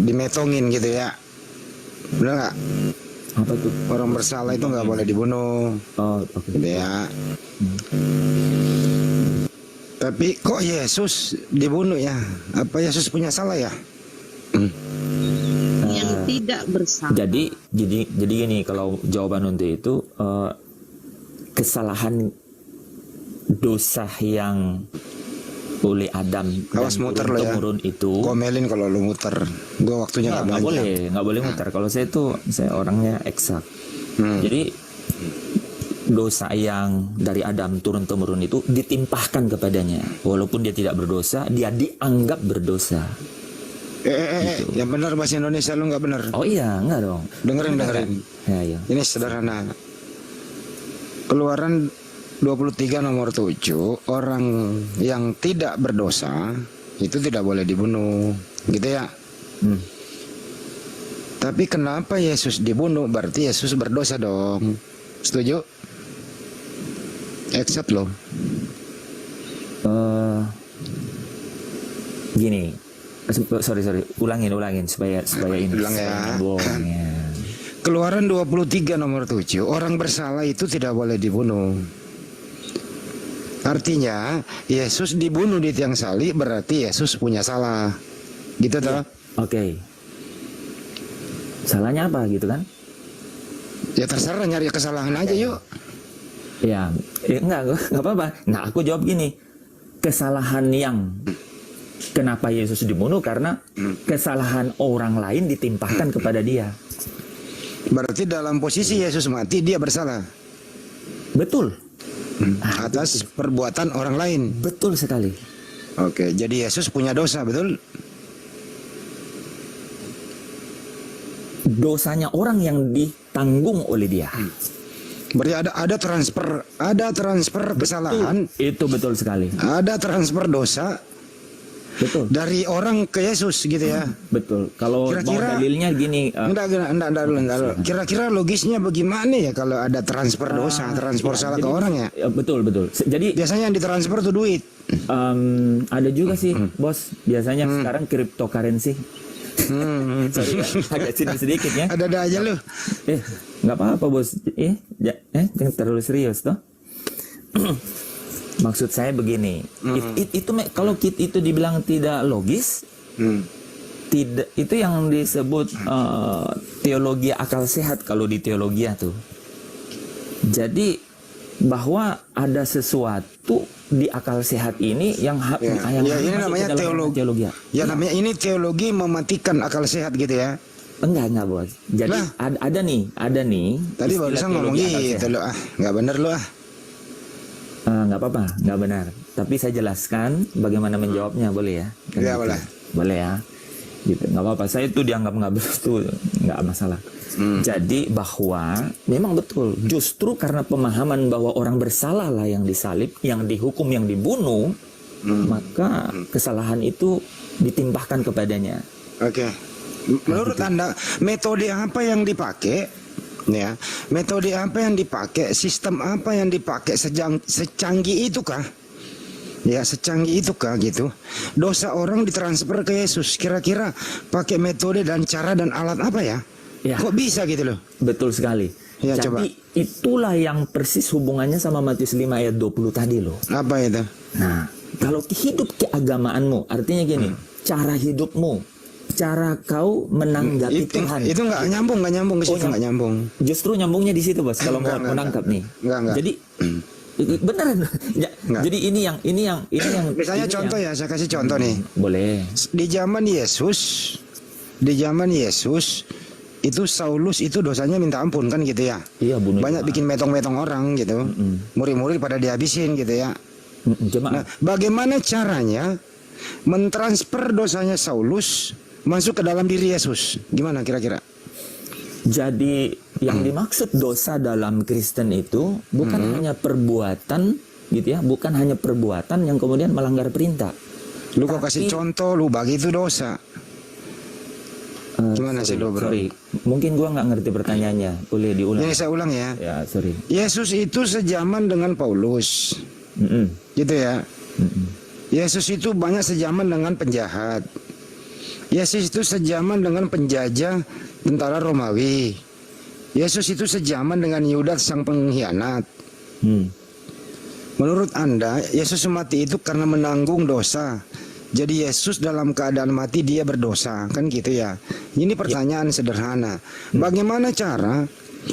dimetongin gitu ya, benar nggak? Apa tuh? Orang bersalah itu nggak boleh dibunuh. Oh, oke. Gitu ya. Tapi kok Yesus dibunuh ya? Apa Yesus punya salah ya? Yang tidak bersalah. Jadi gini, kalau jawaban untuk itu kesalahan dosa yang oleh Adam Awas dan muter lo ya. turun itu. Gomelin kalau lu muter. Gua waktunya nggak banyak. Nggak boleh muter. Kalau saya orangnya eksak. Jadi dosa yang dari Adam turun temurun itu ditimpahkan kepadanya. Walaupun dia tidak berdosa, dia dianggap berdosa. Yang benar bahasa Indonesia lu nggak benar. Oh iya, enggak dong. Dengerin. Ya. Ini sederhana. Keluaran 23 nomor 7, orang yang tidak berdosa itu tidak boleh dibunuh, gitu ya. Tapi kenapa Yesus dibunuh? Berarti Yesus berdosa dong. Setuju? Accept loh. Gini. Sorry. Ulangin supaya ini. Ulang ya. Ya. Keluaran 23 nomor 7, orang bersalah itu tidak boleh dibunuh. Artinya Yesus dibunuh di tiang salib berarti Yesus punya salah. Gitu toh? Oke. Salahnya apa gitu kan? Ya terserah, nyari kesalahan aja yuk. Ya enggak apa-apa. Nah, aku jawab gini. Kesalahan yang Kenapa Yesus dibunuh? Karena kesalahan orang lain ditimpahkan kepada dia. Berarti dalam posisi Yesus mati dia bersalah Betul. atas perbuatan orang lain. Betul sekali. Oke, jadi Yesus punya dosa, betul? Dosanya orang yang ditanggung oleh dia. Berarti ada transfer kesalahan, Itu betul sekali. ada transfer dosa Betul. dari orang ke Yesus gitu ya. Betul. Kalau mau Kira-kira- dalilnya gini, Enggak dulu. Kira-kira logisnya bagaimana ya kalau ada transfer dosa, transfer salah ke orang ya? betul. Jadi Biasanya yang ditransfer tuh duit. ada juga sih, bos. Biasanya sekarang cryptocurrency. Sorry, agak sini sedikit ya. Ada aja lu. Nggak apa-apa bos. Jangan terlalu serius toh. Maksud saya begini, kalau itu dibilang tidak logis, tidak, itu yang disebut teologi akal sehat kalau di teologi tuh. Jadi bahwa ada sesuatu di akal sehat ini yang ini masuk namanya ke dalam teologi. Ya namanya ini teologi mematikan akal sehat gitu ya. Enggak bos. Jadi Lah. ada nih. Tadi istilah barusan ngomong teologi akal gitu sehat. lo nggak bener lo Nggak apa-apa, nggak benar. Tapi saya jelaskan bagaimana menjawabnya, boleh ya? Kan Ya, gitu. boleh. Boleh ya. Gitu, nggak apa-apa. Saya itu dianggap nggak betul tuh, nggak masalah. Jadi bahwa memang betul, justru karena pemahaman bahwa orang bersalah lah yang disalib, yang dihukum, yang dibunuh, maka kesalahan itu ditimpahkan kepadanya. Oke. Menurut Anda metode apa yang dipakai? Ya, metode apa yang dipakai? Sistem apa yang dipakai? Secanggih itu kah? Ya, secanggih itu kah gitu? Dosa orang ditransfer ke Yesus. Kira-kira pakai metode dan cara dan alat apa ya? Ya. Kok bisa gitu loh? Betul sekali. Ya, Jadi coba. itulah yang persis hubungannya sama Matius 5 ayat 20 tadi loh. Apa itu? Nah, kalau hidup keagamaanmu, artinya gini, cara hidupmu, cara kau menanggapi Tuhan. Itu nggak nyambung ke situ, nggak nyambung. Justru nyambungnya di situ, bos. Kalau mau Enggak, menangkap nih. Enggak. Jadi beneran. Ya, Enggak. jadi ini yang Misalnya ini contoh yang- ya, saya kasih contoh nih. Boleh. Di zaman Yesus itu Saulus itu dosanya minta ampun kan gitu ya. Iya, bunuh Banyak jemaat. bikin metong-metong orang gitu. Murid-murid pada dihabisin gitu ya. Jemaat. Nah, bagaimana caranya mentransfer dosanya Saulus masuk ke dalam diri Yesus? Gimana kira-kira? Jadi yang dimaksud dosa dalam Kristen itu bukan hanya perbuatan gitu ya, bukan hanya perbuatan yang kemudian melanggar perintah. Lu kok kasih contoh, lu bagi itu dosa. Gimana sih lu, bro? Sorry, mungkin gua nggak ngerti pertanyaannya. Boleh diulang? Ini saya ulang ya. Ya, sorry. Yesus itu sejaman dengan Paulus. Gitu ya. Yesus itu banyak sejaman dengan penjahat. Yesus itu sejaman dengan penjajah tentara Romawi. Yesus itu sejaman dengan Yudas sang pengkhianat. Menurut Anda, Yesus mati itu karena menanggung dosa. Jadi Yesus dalam keadaan mati dia berdosa, kan gitu ya. Ini pertanyaan sederhana. Bagaimana cara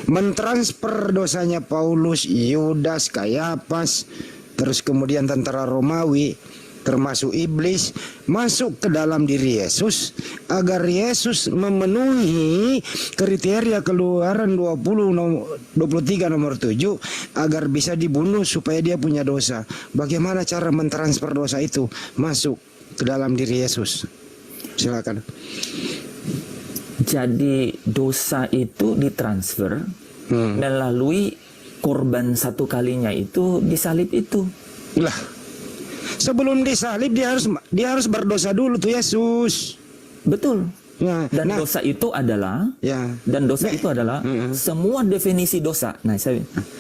mentransfer dosanya Paulus, Yudas, Kayafas, terus kemudian tentara Romawi, termasuk iblis, masuk ke dalam diri Yesus agar Yesus memenuhi kriteria Keluaran 23 nomor 7 agar bisa dibunuh supaya dia punya dosa. Bagaimana cara mentransfer dosa itu masuk ke dalam diri Yesus? Silakan. Jadi dosa itu ditransfer melalui korban satu kalinya itu disalib itu. Lah, sebelum disalib dia harus berdosa dulu tuh Yesus. Betul. Nah, Dan dosa itu adalah semua definisi dosa.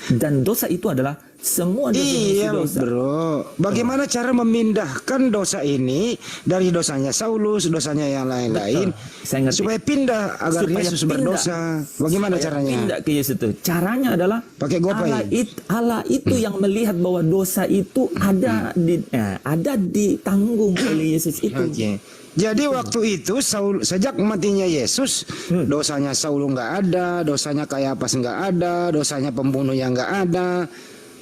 Dan dosa itu adalah semua definisi iya, dosa. bro. Bagaimana cara memindahkan dosa ini dari dosanya Saulus, dosanya yang lain-lain, Saya ngerti. supaya pindah agar Supaya Yesus pindah. berdosa. Bagaimana caranya? Pindah ke Yesus itu. Caranya adalah Pakai gopay. Allah itu yang melihat bahwa dosa itu ada ditanggung oleh Yesus itu. Oke. Jadi waktu itu sejak matinya Yesus, dosanya Saul nggak ada, dosanya Kayafas nggak ada, dosanya pembunuh yang nggak ada,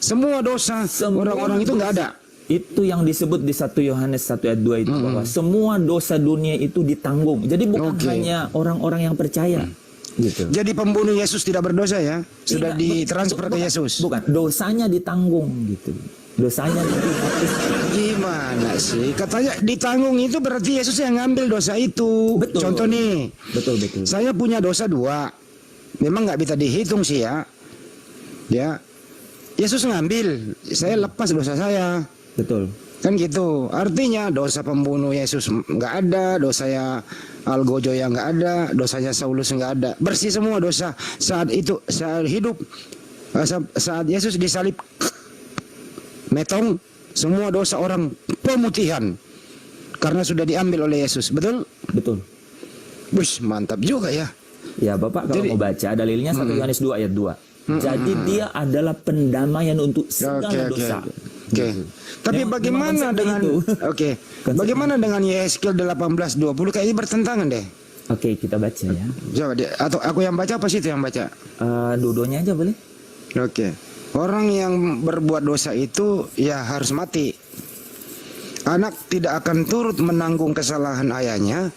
semua dosa orang-orang itu nggak ada. Itu yang disebut di 1 Yohanes 1 ayat 2 itu bahwa semua dosa dunia itu ditanggung. Jadi bukan hanya orang-orang yang percaya. Gitu. Jadi pembunuh Yesus tidak berdosa ya? Sudah Tidak, ditransfer ke bukan, Yesus. Bukan, dosanya ditanggung gitu. Dosanya Gimana sih? Katanya ditanggung itu berarti Yesus yang ngambil dosa itu. Betul. Contoh nih. Betul. Saya punya dosa 2. Memang nggak bisa dihitung sih ya. Ya. Yesus ngambil, saya lepas dosa saya. Betul. Kan gitu. Artinya dosa pembunuh Yesus nggak ada, dosanya Algojo yang nggak ada, dosanya Saulus nggak ada. Bersih semua dosa saat itu, saat hidup, saat Yesus disalib, metong semua dosa orang pemutihan karena sudah diambil oleh Yesus. Betul? Betul. Bush, mantap juga ya. Ya Bapak kalau mau baca dalilnya 1 Yohanes 2 ayat 2. Jadi dia adalah pendamaian untuk segala dosa. Oke. Tapi bagaimana dengan bagaimana dengan Yeskel 18:20 kayaknya bertentangan deh. Oke, kita baca ya. Coba atau aku yang baca apa sih itu yang baca? Dua-duanya aja boleh. Oke. Orang yang berbuat dosa itu ya harus mati. Anak tidak akan turut menanggung kesalahan ayahnya,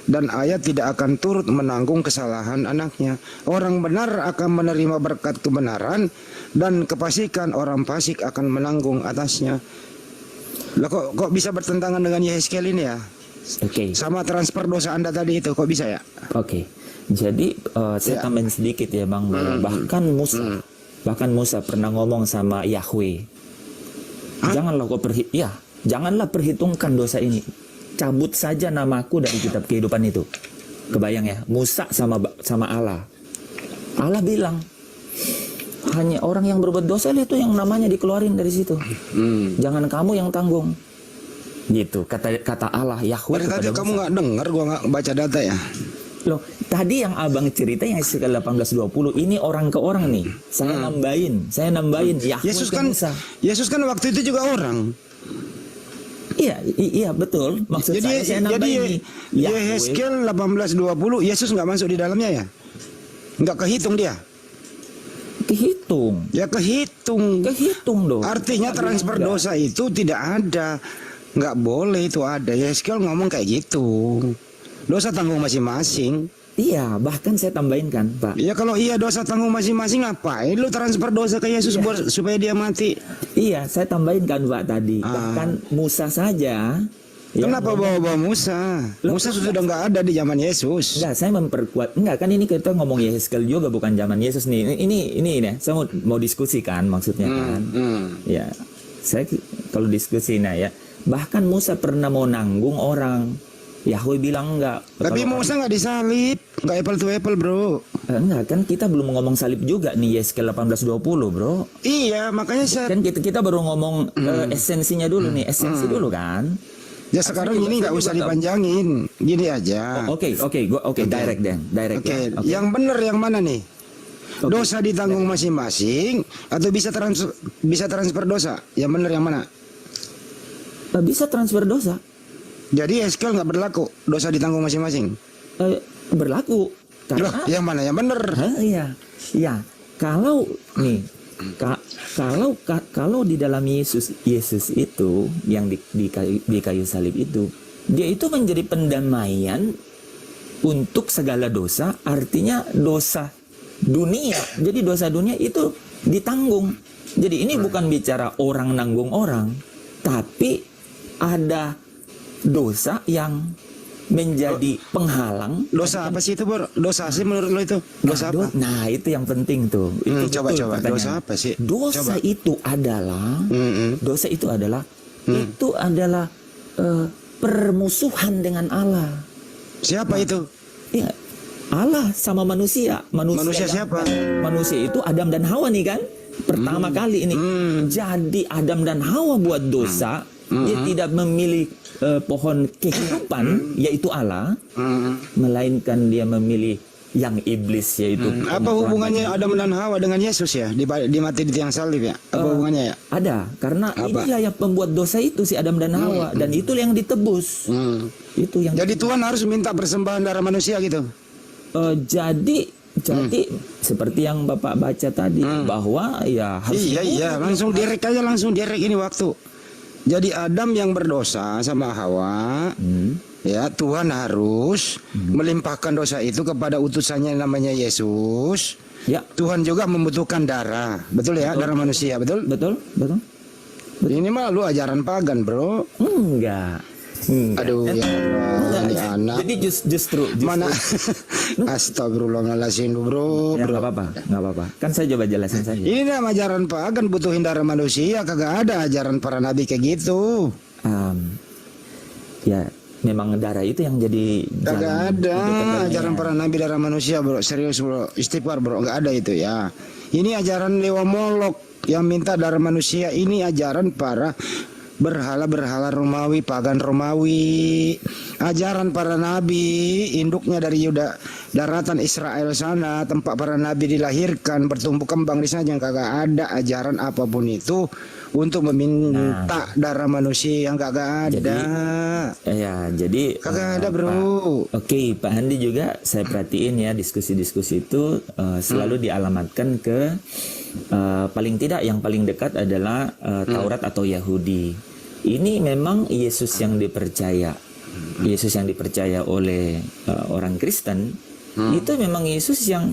dan ayah tidak akan turut menanggung kesalahan anaknya. Orang benar akan menerima berkat kebenaran, dan kefasikan orang fasik akan menanggung atasnya. Lah kok bisa bertentangan dengan Yeskel ini ya? Oke. Sama transfer dosa Anda tadi itu kok bisa ya? Oke. Jadi saya tambahin sedikit ya Bang, bahkan Musa pernah ngomong sama Yahweh. Janganlah perhitungkan dosa ini. Cabut saja namaku dari kitab kehidupan itu. Kebayang ya, Musa sama Allah. Allah bilang, hanya orang yang berbuat dosa itu yang namanya dikeluarin dari situ. Jangan kamu yang tanggung. Gitu, kata Allah, Yahweh kepada Musa. Kamu nggak dengar, gua nggak baca data ya. Loh, tadi yang abang cerita yang sekitar 18:20 ini orang ke orang nih. Saya nambahin Yahweh Yesus ke kan Musa. Yesus kan waktu itu juga orang. Iya betul. Maksud saya nambahin Yeskel 18:20 Yesus nggak masuk di dalamnya ya? Nggak kehitung dia? Kehitung. Ya kehitung dong. Artinya transfer dosa itu tidak ada. Nggak boleh itu ada. Yeskel ngomong kayak gitu. Dosa tanggung masing-masing. Iya, bahkan saya tambahin kan, Pak. Ya kalau iya dosa tanggung masing-masing, ngapain lu transfer dosa ke Yesus supaya dia mati? Iya, saya tambahin kan, Pak tadi. Bahkan Musa saja. Kenapa bawa Musa? Musa sudah nggak ada di zaman Yesus. Enggak, saya memperkuat. Enggak, kan ini kita ngomong Yeskel juga bukan zaman Yesus nih. Ini saya mau diskusi kan maksudnya kan. Ya, saya kalau diskusi ya. Bahkan Musa pernah mau nanggung orang. Yahweh bilang enggak. Tapi Musa nggak disalib, nggak apple to apple bro. Enggak, kan kita belum ngomong salib juga nih Yeskel 18:20 bro. Iya, makanya kan kita baru ngomong esensinya dulu nih, esensi dulu kan. Ya sekarang ini nggak usah dipanjangin, gini aja. Oke, direct. Oke. Yang benar yang mana nih? Dosa ditanggung masing-masing atau bisa transfer dosa? Yang benar yang mana? Bisa transfer dosa. Jadi Yeskel nggak berlaku, dosa ditanggung masing-masing. Berlaku. Loh, yang mana yang benar? Iya. Kalau nih, kalau di dalam Yesus itu yang di kayu salib itu, dia itu menjadi pendamaian untuk segala dosa. Artinya dosa dunia. Jadi dosa dunia itu ditanggung. Jadi ini bukan bicara orang nanggung orang, tapi ada dosa yang menjadi penghalang. Dosa apa sih itu, Bro? Dosa sih menurut lo itu? Dosa apa? Nah, itu yang penting tuh. Itu coba. Pertanyaan. Dosa apa sih? Dosa itu adalah permusuhan dengan Allah. Siapa itu? Iya. Allah sama manusia. Manusia siapa? Manusia itu Adam dan Hawa nih kan? Pertama kali ini. Jadi Adam dan Hawa buat dosa. Dia tidak memilih pohon kehidupan yaitu Allah, melainkan dia memilih yang iblis yaitu. Apa hubungannya Adam dan Hawa dengan Yesus ya? Di mati di tiang salib ya? Apa hubungannya ya? Ada, karena inilah yang pembuat dosa itu si Adam dan Hawa, dan itu yang ditebus. Itu yang. Jadi Tuhan harus minta persembahan darah manusia gitu. Jadi seperti yang Bapak baca tadi bahwa ya harus. Iya, langsung direct aja, langsung direct ini waktu. Jadi Adam yang berdosa sama Hawa, ya Tuhan harus melimpahkan dosa itu kepada utusannya yang namanya Yesus. Ya, Tuhan juga membutuhkan darah, betul ya, darah manusia, betul? betul. Ini mah lu ajaran pagan, bro. Enggak. Aduh, ya Allah, ini anak. Jadi justru Mana? Astagfirullahaladzim, bro. Ya, nggak apa-apa. Kan saya coba jelasin saja. Ini nama ajaran pagan, butuhin darah manusia, kagak ada ajaran para nabi kayak gitu. Ya, memang darah itu yang jadi Kagak jalan ada hidup ajaran katanya. para nabi darah manusia, bro. Serius, bro. Istighfar, bro. Nggak ada itu ya. Ini ajaran Dewa Molok yang minta darah manusia. Ini ajaran para berhala-berhala Romawi, pagan Romawi. Ajaran para nabi, induknya dari Yuda, daratan Israel sana, tempat para nabi dilahirkan, bertumbuh kembang di sana. Yang kagak ada ajaran apapun itu untuk meminta darah manusia, yang kagak ada. Jadi Kagak ada, bro. Oke, Pak Handi juga saya perhatiin ya, diskusi-diskusi itu selalu dialamatkan ke paling tidak yang paling dekat adalah Taurat atau Yahudi. Ini memang Yesus yang dipercaya. Yesus yang dipercaya oleh orang Kristen itu memang Yesus yang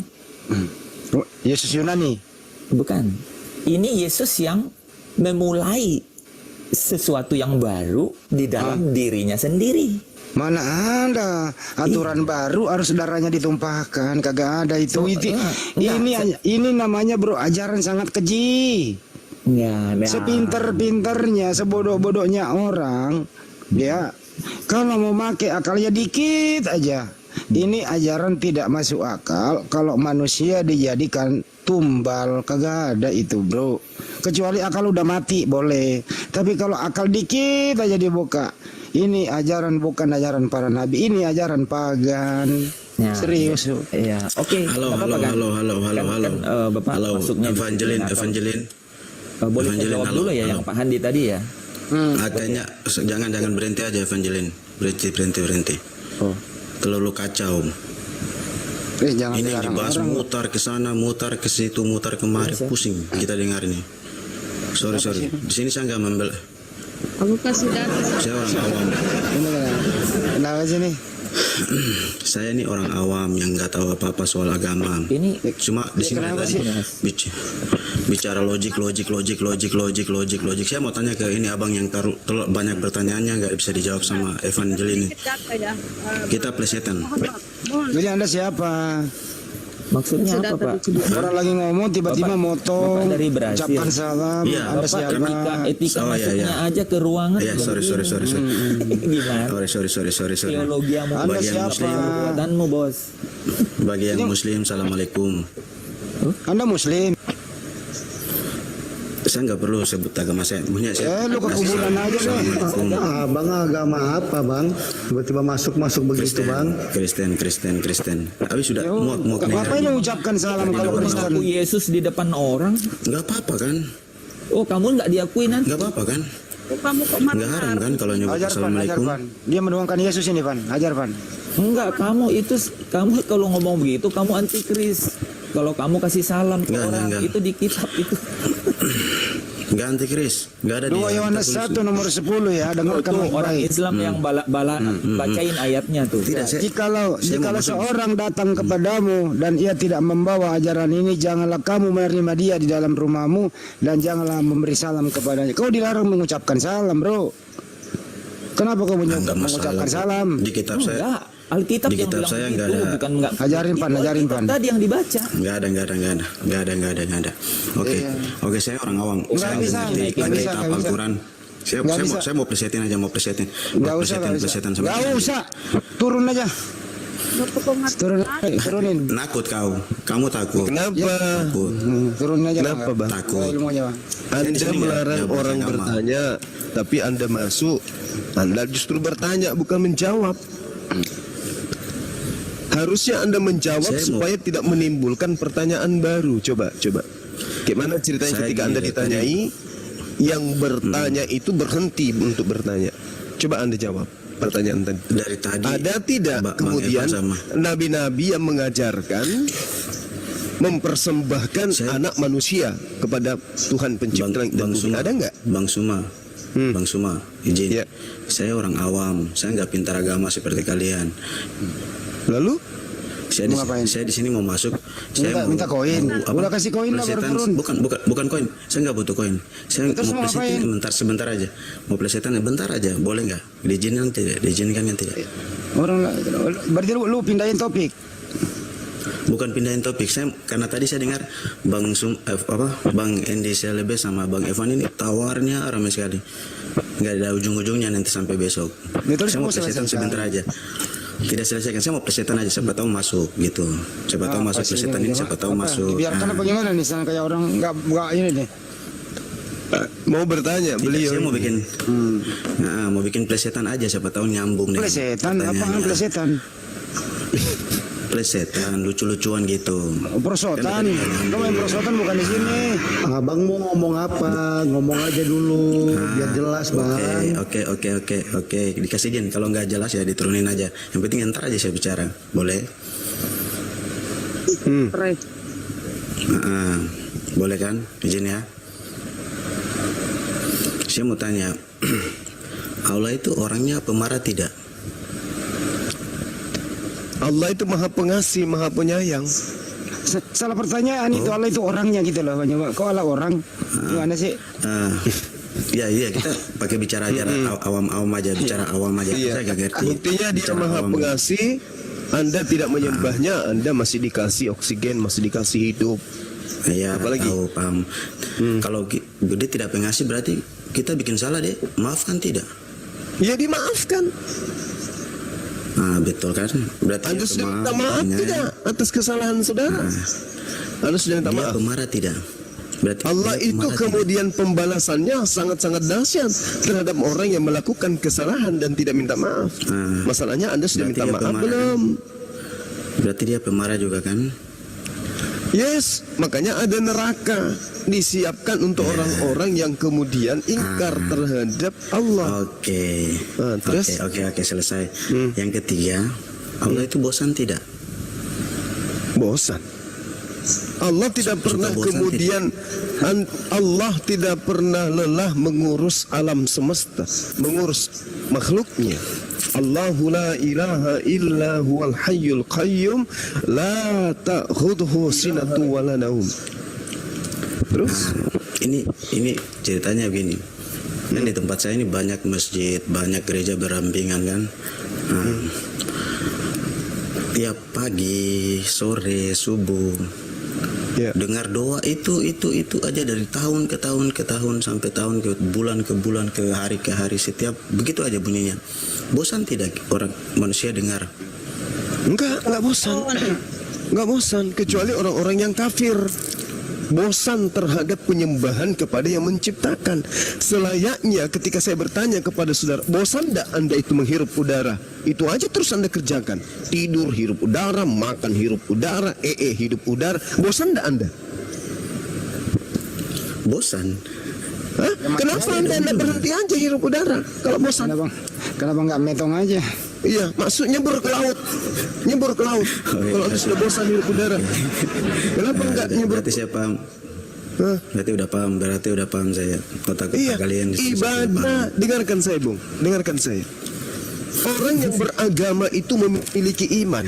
Yesus Yunani. bukan. Ini Yesus yang memulai sesuatu yang baru di dalam dirinya sendiri. Mana ada aturan baru harus darahnya ditumpahkan, kagak ada itu. Ini namanya, bro, ajaran sangat keji. Sepinter-pinternya, sebodoh-bodohnya orang, dia kalau mau pakai akalnya dikit aja. Ini ajaran tidak masuk akal. Kalau manusia dijadikan tumbal, kagak ada itu, bro. Kecuali akal udah mati boleh. Tapi kalau akal dikit aja dibuka, ini ajaran bukan ajaran para nabi, ini ajaran pagan. Ya, serius. Ya, oke. Halo, Bapak. Halo, masuknya Evangeline. Boleh saya Evangeline, jawab dulu ya yang Pak Handi tadi ya. Katanya jangan berhenti aja Evangeline. Berhenti. Oh. Terlalu kacau. Jangan ini yang dibahas orang. mutar ke sana, mutar ke situ, mutar kemari, pusing kita dengar ini. Sorry. Di sini saya nggak membela. Aku kasih data. Saya orang awam. Kenapa sih nih? Saya ini orang awam yang nggak tahu apa-apa soal agama. Ini cuma di sini tadi bicara logik. Saya mau tanya ke ini abang yang terlalu banyak pertanyaannya nggak bisa dijawab sama Evangeline. Kita plesetan. Jadi Anda siapa? Maksudnya apa, Pak? Orang lagi ngomong tiba-tiba motong, Bapak dari Brasil. ucapkan salam. Iya, Anda Bapak siapa? etika Oh, masuknya iya. aja ke ruangan. Iya, sorry. Gimana? Sorry. Teologi yang Anda Bagi yang siapa? muslim, buatanmu, Bos. bagi yang muslim, assalamualaikum. Anda muslim? Saya nggak perlu sebut agama saya. Punya saya. Lu ke kuburan aja deh. Assalamualaikum. Abang agama apa, Bang? Tiba-tiba masuk begitu, Bang. Kristen. Tapi sudah muak Ngapain lu ucapkan salam kalau Kristen? Mengaku Yesus di depan orang. Nggak apa-apa kan? Oh, kamu nggak diakui nanti? Nggak apa-apa kan? Kamu kok Nggak haram kan kalau nyebut Ajar Pan. assalamualaikum? Dia menuangkan Yesus ini, Pan. Ajar, Pan. Enggak, kamu kalau ngomong begitu kamu antikris. Kalau kamu kasih salam ke orang Enggak. itu di kitab itu. Nggak antikris, nggak ada 2 Yohanes 1 nomor 10 ya, dengarkan Tuh, orang baik-baik. Islam yang bacain ayatnya tuh. Tidak, Jikalau mau masuk. seorang datang kepadamu dan ia tidak membawa ajaran ini, janganlah kamu menerima dia di dalam rumahmu dan janganlah memberi salam kepadanya. Kau dilarang mengucapkan salam, bro. Kenapa kau nggak mengucapkan masalah. salam? Di kitab saya Enggak, Alkitab Di yang kitab bilang saya begitu, nggak ada. bukan enggak. Ajarin, Pan, ajarin, Alkitab Pan. tadi yang dibaca. nggak ada. Oke, saya orang awam. Saya bisa, ngerti nggak bisa, kitab nggak bisa. Al-Quran. Saya mau plesetin aja, mau plesetin. Nggak usah. Plesetan sama Nggak saya. usah. Turun aja. Turunin. Nakut kau, kamu takut. Kenapa? Takut. Turunin aja. Kenapa, Bang? Takut. Ilmu aja, Bang. Anda Di sini nggak melarang ada orang agama. bertanya, tapi Anda masuk. Anda justru bertanya, bukan menjawab. Harusnya Anda menjawab Saya mau- supaya tidak menimbulkan pertanyaan baru. Coba. Gimana ceritanya Saya ketika gini, Anda ditanyai, yang bertanya itu berhenti untuk bertanya. Coba Anda jawab pertanyaan tadi. Dari tadi Ada tidak Bang kemudian Evan sama nabi-nabi yang mengajarkan mempersembahkan Saya- anak manusia kepada Tuhan pencipta langit dan bumi? Ada nggak? Bang Suma, Bang Suma, izin. Ya. Saya orang awam, saya nggak pintar agama seperti kalian. Lalu Mau ngapain? Saya di sini mau masuk. Saya Minta koin. mau Udah kasih koin lah baru turun. Bukan koin. Saya nggak butuh koin. Saya Terus mau mau plesetan ngapain? sebentar aja. Mau plesetan bentar aja. Boleh nggak? Diizinkan tidak? Diizinkan yang tidak? Orang berarti lu pindahin topik. Bukan pindahin topik. Saya karena tadi saya dengar Bang Endi Selebe sama Bang Evan ini tawarnya ramai sekali. Nggak ada ujung-ujungnya nanti sampai besok. Terus Saya mau mau plesetan selesaikan. sebentar aja. Tidak selesaikan, saya mau plesetan aja, siapa tahu masuk gitu. Siapa tahu masuk plesetan ini, siapa tahu masuk. Biarkan apa gimana nih, sana kayak orang nggak ini deh. mau bertanya Tidak, beliau. saya mau bikin, mau bikin plesetan aja, siapa tahu nyambung dengan Plesetan, pertanyaannya. apaan plesetan? Plesetan, lucu-lucuan gitu. Prosotan, lo main prosotan bukan di sini. Abang mau ngomong apa? Ngomong aja dulu biar jelas, Bang. Oke. Dikasih izin. Kalau nggak jelas ya diturunin aja. Yang penting ntar aja saya bicara. Boleh? Boleh kan? Izin ya. Saya mau tanya, Allah itu orangnya pemarah tidak? Allah itu maha pengasih, maha penyayang. Salah pertanyaan itu, Allah itu orangnya gitu loh. Kok Allah orang? Gimana sih? Iya kita pakai bicara aja awam-awam aja, bicara awam aja. Iya. Saya gak ngerti. Buktinya dia Bicara maha awam. pengasih. Anda tidak menyembahnya, Anda masih dikasih oksigen, masih dikasih hidup. Iya, Apalagi? tahu paham. Kalau dia tidak pengasih berarti kita bikin salah deh. Maafkan tidak? Ya dimaafkan. Betul kan? Berarti Anda dia sudah minta pemaaf, maaf penyayang. tidak atas kesalahan saudara? Anda sudah minta Dia maaf. pemarah tidak? Berarti Allah dia itu pemarah kemudian pembalasannya sangat-sangat dahsyat terhadap orang yang melakukan kesalahan dan tidak minta maaf. Masalahnya Anda sudah Berarti minta dia maaf pemarah. belum? Berarti dia pemarah juga kan? Yes, makanya ada neraka disiapkan untuk orang-orang yang kemudian ingkar terhadap Allah. Oke. Terus? Oke, selesai. Yang ketiga, Allah itu bosan tidak? Bosan. Allah tidak pernah bosan kemudian Allah tidak pernah lelah mengurus alam semesta, mengurus makhluknya. Allahu la ilaha illa huwal hayyul qayyum la ta'khudhuhu sinatun wa la naum. Terus Ini ceritanya begini. Kan di tempat saya ini banyak masjid, banyak gereja berampingan kan. Tiap pagi, sore, subuh, dengar doa itu aja dari tahun ke tahun sampai tahun ke bulan ke hari setiap begitu aja bunyinya. Bosan tidak orang manusia dengar? enggak bosan. Enggak bosan kecuali orang-orang yang kafir. Bosan terhadap penyembahan kepada yang menciptakan. Selayaknya ketika saya bertanya kepada saudara, bosan tidak Anda itu menghirup udara? Itu aja terus Anda kerjakan. Tidur hirup udara, makan hirup udara, hidup udara. Bosan tidak Anda? Bosan. Hah? Kenapa Anda berhenti aja hirup udara kalau bosan? Kenapa nggak metong aja? Iya, maksud nyebur ke laut. Kalau Anda sudah bosan hirup udara, kenapa enggak nyebur? Berarti saya paham. Berarti udah paham saya. Otak Iya, kalian ibadah. Dengarkan saya, Bung. Dengarkan saya. Orang yang beragama itu memiliki iman.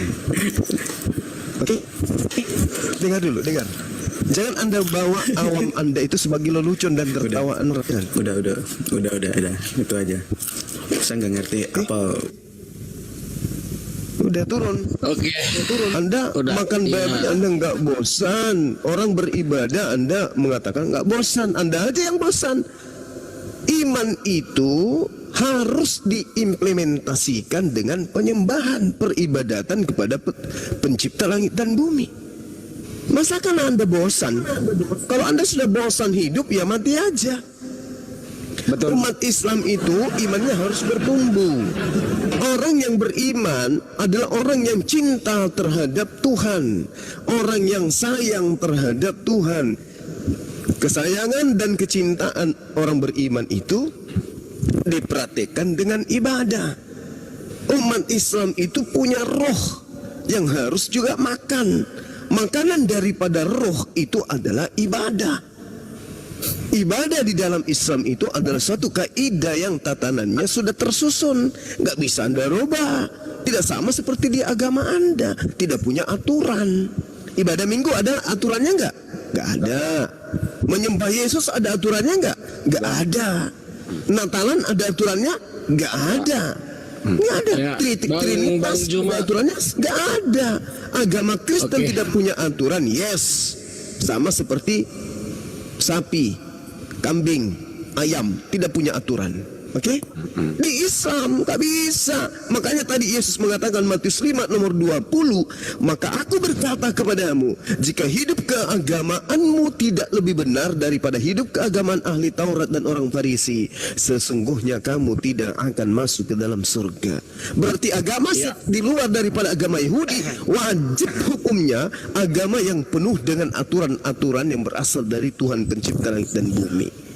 Oke? Dengar dulu, dengar. Jangan Anda bawa awam Anda itu sebagai lelucon dan tertawaan. Udah. Itu aja. Saya nggak ngerti apa. Udah turun. Oke. Anda makan babi Anda nggak bosan. Orang beribadah Anda mengatakan nggak bosan. Anda aja yang bosan. Iman itu harus diimplementasikan dengan penyembahan, peribadatan kepada pencipta langit dan bumi. Masakan Anda bosan? Kalau Anda sudah bosan hidup, ya mati aja. Betul. Umat Islam itu imannya harus bertumbuh. Orang yang beriman adalah orang yang cinta terhadap Tuhan, orang yang sayang terhadap Tuhan. Kesayangan dan kecintaan orang beriman itu dipraktikkan dengan ibadah. Umat Islam itu punya roh yang harus juga makan. Makanan daripada roh itu adalah ibadah. Ibadah di dalam Islam itu adalah suatu kaidah yang tatanannya sudah tersusun, nggak bisa Anda rubah. Tidak sama seperti di agama Anda, tidak punya aturan. Ibadah Minggu ada aturannya nggak? Nggak ada. Menyembah Yesus ada aturannya nggak? Nggak ada. Natalan ada aturannya? Nggak ada. Nggak ada. Trinitas ada aturannya? Nggak ada. Agama Kristen tidak punya aturan. Yes, sama seperti sapi, kambing, ayam tidak punya aturan. Oke? Di Islam nggak bisa. Makanya tadi Yesus mengatakan Matius 5 nomor 20, maka aku berkata kepadamu, jika hidup keagamaanmu tidak lebih benar daripada hidup keagamaan ahli Taurat dan orang Farisi, sesungguhnya kamu tidak akan masuk ke dalam surga. Berarti agama di luar daripada agama Yahudi wajib hukumnya agama yang penuh dengan aturan-aturan yang berasal dari Tuhan pencipta langit dan bumi.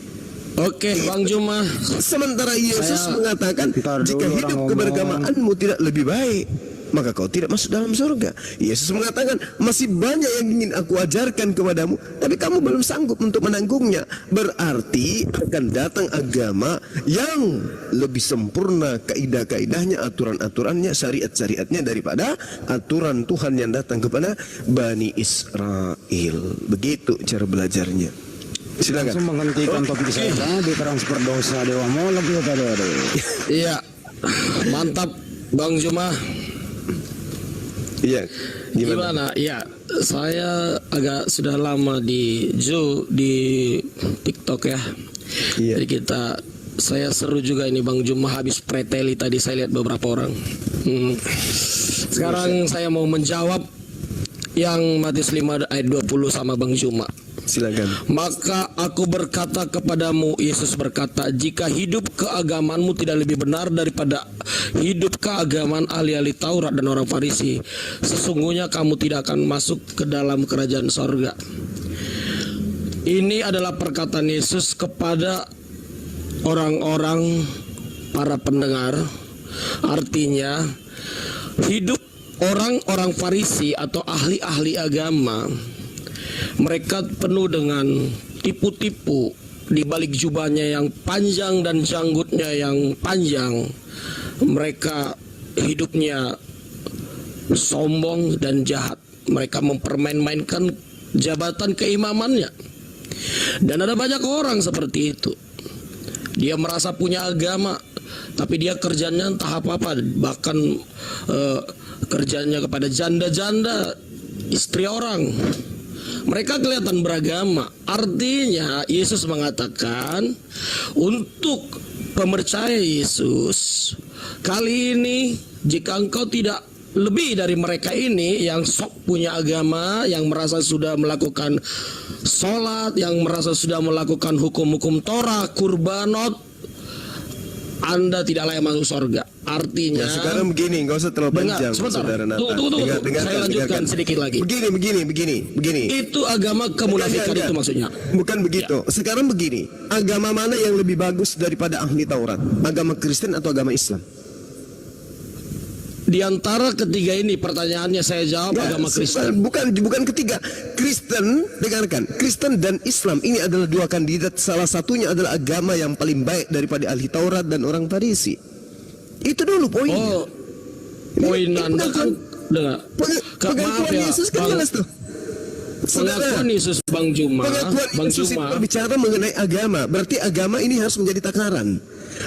Oke, Bang Juma. Sementara Yesus mengatakan, jika hidup keberagamaanmu tidak lebih baik, maka kau tidak masuk dalam surga. Yesus mengatakan, masih banyak yang ingin aku ajarkan kepadamu, tapi kamu belum sanggup untuk menanggungnya. Berarti akan datang agama yang lebih sempurna kaidah-kaidahnya, aturan-aturannya, syariat-syariatnya daripada aturan Tuhan yang datang kepada Bani Israel. Begitu cara belajarnya. Silakan. Langsung menghentikan topik saya di transfer dosa Dewa Molok ya tadi. Iya, mantap Bang Juma. Iya, gimana? Iya, saya agak sudah lama di TikTok ya. Iya. Jadi saya seru juga ini Bang Juma habis preteli tadi saya lihat beberapa orang. Sekarang saya mau menjawab yang Matius 5 ayat 20 sama Bang Juma. Silakan. Maka aku berkata kepadamu, Yesus berkata, jika hidup keagamaanmu tidak lebih benar daripada hidup keagamaan ahli-ahli Taurat dan orang Farisi, sesungguhnya kamu tidak akan masuk ke dalam kerajaan sorga. Ini adalah perkataan Yesus kepada orang-orang para pendengar. Artinya hidup orang-orang Farisi atau ahli-ahli agama, mereka penuh dengan tipu-tipu. Di balik jubahnya yang panjang dan janggutnya yang panjang, mereka hidupnya sombong dan jahat. Mereka mempermain-mainkan jabatan keimamannya. Dan ada banyak orang seperti itu. Dia merasa punya agama, tapi dia kerjanya entah apa-apa. Bahkan kerjanya kepada janda-janda, istri orang. Mereka kelihatan beragama. Artinya Yesus mengatakan untuk pemercaya Yesus, kali ini jika engkau tidak lebih dari mereka ini yang sok punya agama, yang merasa sudah melakukan sholat, yang merasa sudah melakukan hukum-hukum Torah, kurbanot, Anda tidak layak masuk surga. Artinya sekarang begini, nggak usah terlalu panjang. Saudara Nata. Tunggu. Saya lanjutkan sedikit lagi. Begini. Itu agama kemunafikan itu maksudnya. Bukan begitu. Sekarang begini, agama mana yang lebih bagus daripada ahli Taurat? Agama Kristen atau agama Islam? Di antara ketiga ini pertanyaannya saya jawab agama Kristen. Bukan ketiga. Kristen, dengarkan. Kristen dan Islam ini adalah dua kandidat. Salah satunya adalah agama yang paling baik daripada ahli Taurat dan orang Farisi. Itu dulu poinnya. Poin Anda kan pengakuan Yesus kan jelas tuh. Pengakuan Yesus Bang Juma. Pengakuan Yesus berbicara mengenai agama. Berarti agama ini harus menjadi takaran.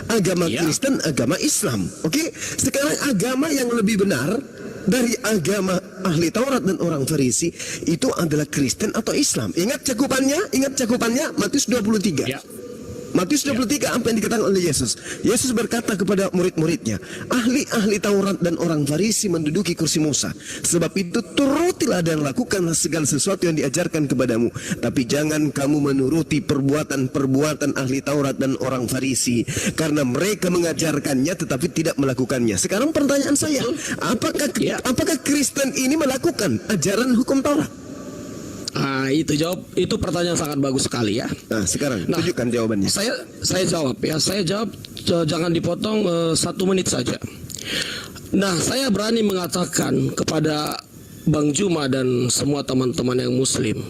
Agama Kristen, agama Islam. Oke? Sekarang agama yang lebih benar dari agama ahli Taurat dan orang Farisi itu adalah Kristen atau Islam. Ingat cakupannya Matius 23. Matius 23 apa yang dikatakan oleh Yesus? Yesus berkata kepada murid-muridnya, ahli-ahli Taurat dan orang Farisi menduduki kursi Musa. Sebab itu turutilah dan lakukanlah segala sesuatu yang diajarkan kepadamu. Tapi jangan kamu menuruti perbuatan-perbuatan ahli Taurat dan orang Farisi, karena mereka mengajarkannya tetapi tidak melakukannya. Sekarang pertanyaan saya, apakah Kristen ini melakukan ajaran hukum Taurat? Itu pertanyaan sangat bagus sekali ya. Nah, sekarang tunjukkan jawabannya. Saya jawab ya. Saya jawab, jangan dipotong 1 menit saja. Nah, saya berani mengatakan kepada Bang Juma dan semua teman-teman yang Muslim,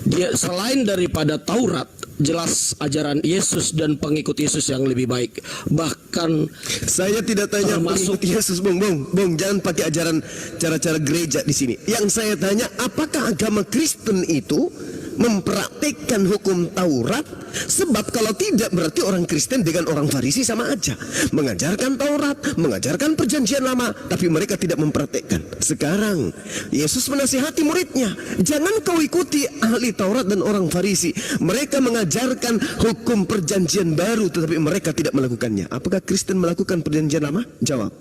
dia selain daripada Taurat, jelas ajaran Yesus dan pengikut Yesus yang lebih baik. Bahkan saya tidak tanya termasuk pengikut Yesus, Bung, jangan pakai ajaran cara-cara gereja di sini. Yang saya tanya, apakah agama Kristen itu mempraktikkan hukum Taurat? Sebab kalau tidak, berarti orang Kristen dengan orang Farisi sama aja, mengajarkan Taurat, mengajarkan perjanjian lama, tapi mereka tidak mempraktikkan. Sekarang Yesus menasihati muridnya, jangan kau ikuti ahli Taurat dan orang Farisi. Mereka mengajarkan hukum perjanjian baru, tetapi mereka tidak melakukannya. Apakah Kristen melakukan perjanjian lama? Jawab.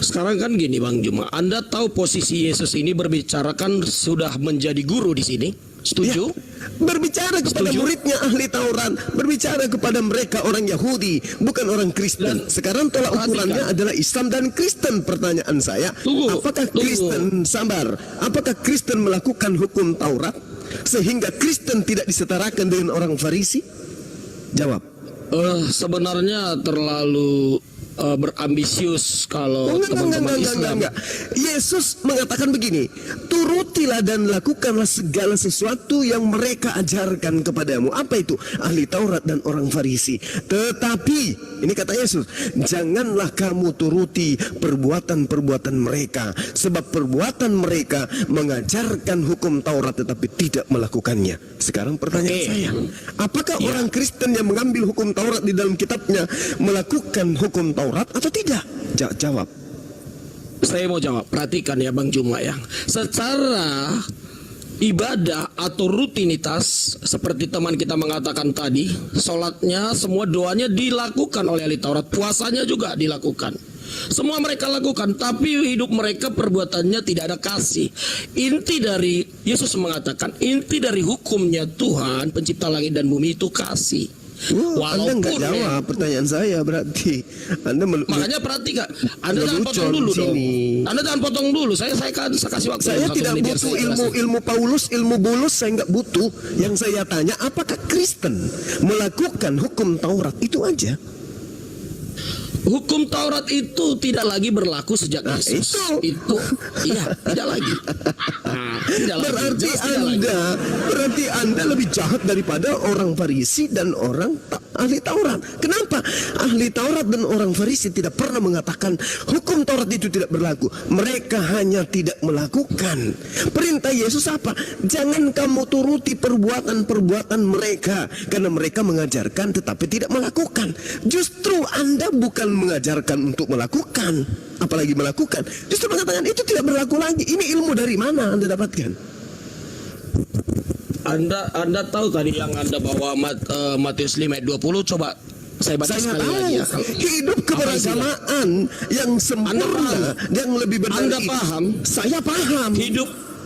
sekarang kan gini Bang Juma, Anda tahu posisi Yesus ini berbicara kan sudah menjadi guru di sini. Setuju? Ya, berbicara kepada muridnya ahli Taurat, berbicara kepada mereka orang Yahudi, bukan orang Kristen. Sekarang tolak ukurnya adalah Islam dan Kristen. Pertanyaan saya, apakah Kristen sabar? Apakah Kristen melakukan hukum Taurat sehingga Kristen tidak disetarakan dengan orang Farisi? Jawab. Sebenarnya terlalu berambisius kalau teman-teman Islam. Yesus mengatakan begini, turutilah dan lakukanlah segala sesuatu yang mereka ajarkan kepadamu. Apa itu? Ahli Taurat dan orang Farisi. Tetapi, ini kata Yesus, janganlah kamu turuti perbuatan-perbuatan mereka, sebab perbuatan mereka mengajarkan hukum Taurat tetapi tidak melakukannya. Sekarang pertanyaan saya, apakah orang Kristen yang mengambil hukum Taurat di dalam kitabnya melakukan hukum Taurat atau tidak? Jawab. Saya mau jawab. Perhatikan ya Bang Juma ya. Secara ibadah atau rutinitas, seperti teman kita mengatakan tadi, sholatnya, semua doanya dilakukan oleh ahli Taurat, puasanya juga dilakukan. Semua mereka lakukan, tapi hidup mereka perbuatannya tidak ada kasih. Inti dari Yesus mengatakan, inti dari hukumnya Tuhan pencipta langit dan bumi itu kasih. Anda nggak jawab pertanyaan saya, berarti Anda makanya perhatikan, Anda jangan potong dulu dong. Anda jangan potong dulu. Saya kasih waktu. Saya tidak butuh ilmu Paulus, ilmu Bulus, saya nggak butuh. Yang saya tanya, apakah Kristen melakukan hukum Taurat? Itu aja. Hukum Taurat itu tidak lagi berlaku sejak Yesus. Itu iya, tidak lagi. Berarti Anda lebih jahat daripada orang Farisi dan orang ahli Taurat. Kenapa? Ahli Taurat dan orang Farisi tidak pernah mengatakan hukum Taurat itu tidak berlaku. Mereka hanya tidak melakukan. Perintah Yesus apa? Jangan kamu turuti perbuatan-perbuatan mereka, karena mereka mengajarkan tetapi tidak melakukan. Justru Anda bukan mengajarkan untuk melakukan, apalagi melakukan. Justru mengatakan itu tidak berlaku lagi. Ini ilmu dari mana Anda dapatkan? Anda tahu tadi yang Anda bawa Matius 5 ayat 20, coba saya baca sekali lagi ya. Hidup keberagamaan yang sempurna, yang lebih benar. Anda paham? Saya paham.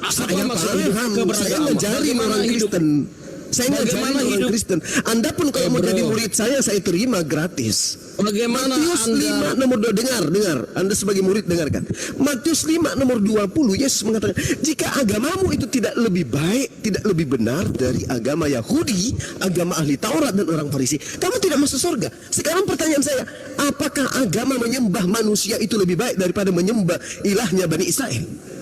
Saya paham. Saya ngajari orang Kristen. Saya ngajari orang Kristen. Anda pun kalau mau jadi murid saya terima gratis. Bagaimana Matius 5 nomor 2, dengar. Anda sebagai murid dengarkan. Matius 5 nomor 20, Yesus mengatakan, jika agamamu itu tidak lebih baik, tidak lebih benar dari agama Yahudi, agama ahli Taurat dan orang Farisi, kamu tidak masuk surga. Sekarang pertanyaan saya, apakah agama menyembah manusia itu lebih baik daripada menyembah ilahnya Bani Israel?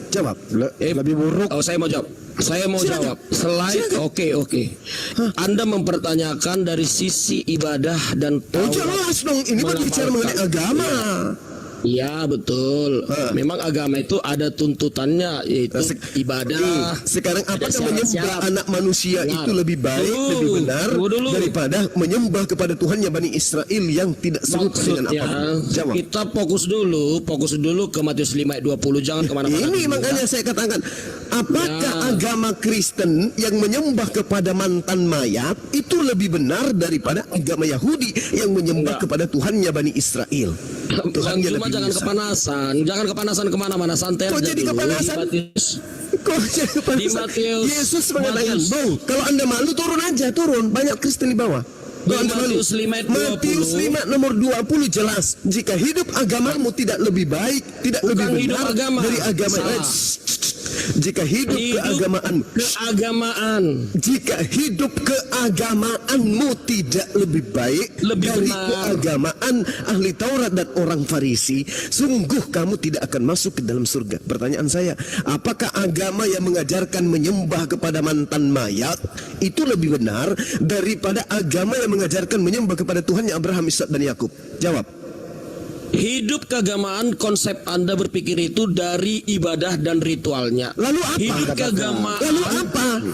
Jawab. Lebih buruk. Saya mau jawab. Jawab. Selain oke. Anda mempertanyakan dari sisi ibadah dan Taurat. Jelas dong, ini berbicara mengenai agama. Iya betul. Memang agama itu ada tuntutannya, yaitu ibadah. Sekarang apakah menyembah anak manusia itu lebih baik, lebih benar daripada menyembah kepada Tuhan yang Bani Israel yang tidak serupa dengan apapun? Jawab. Kita fokus dulu ke Matius 5 ayat 20, jangan kemana-mana. Ini makanya saya katakan, apakah agama Kristen yang menyembah kepada mantan mayat itu lebih benar daripada agama Yahudi yang menyembah kepada Tuhannya Bani Israel? Tuhannya lebih jangan kepanasan kemana-mana, santai aja. Kok jadi kepanasan? Di Matius Yesus mengatakan, Bang, kalau Anda malu turun, banyak Kristen di bawah. Matius 5 nomor 20 jelas, jika hidup agamamu tidak lebih baik, tidak lebih benar dari agama. Jika hidup keagamaan, jika hidup keagamaanmu tidak lebih baik dari keagamaan ahli Taurat dan orang Farisi, sungguh kamu tidak akan masuk ke dalam surga. Pertanyaan saya, apakah agama yang mengajarkan menyembah kepada mantan mayat itu lebih benar daripada agama yang mengajarkan menyembah kepada Tuhan yang Abraham, Ishak dan Yakub? Jawab. Hidup keagamaan, konsep Anda berpikir itu dari ibadah dan ritualnya. Lalu apa? Hidup keagamaan.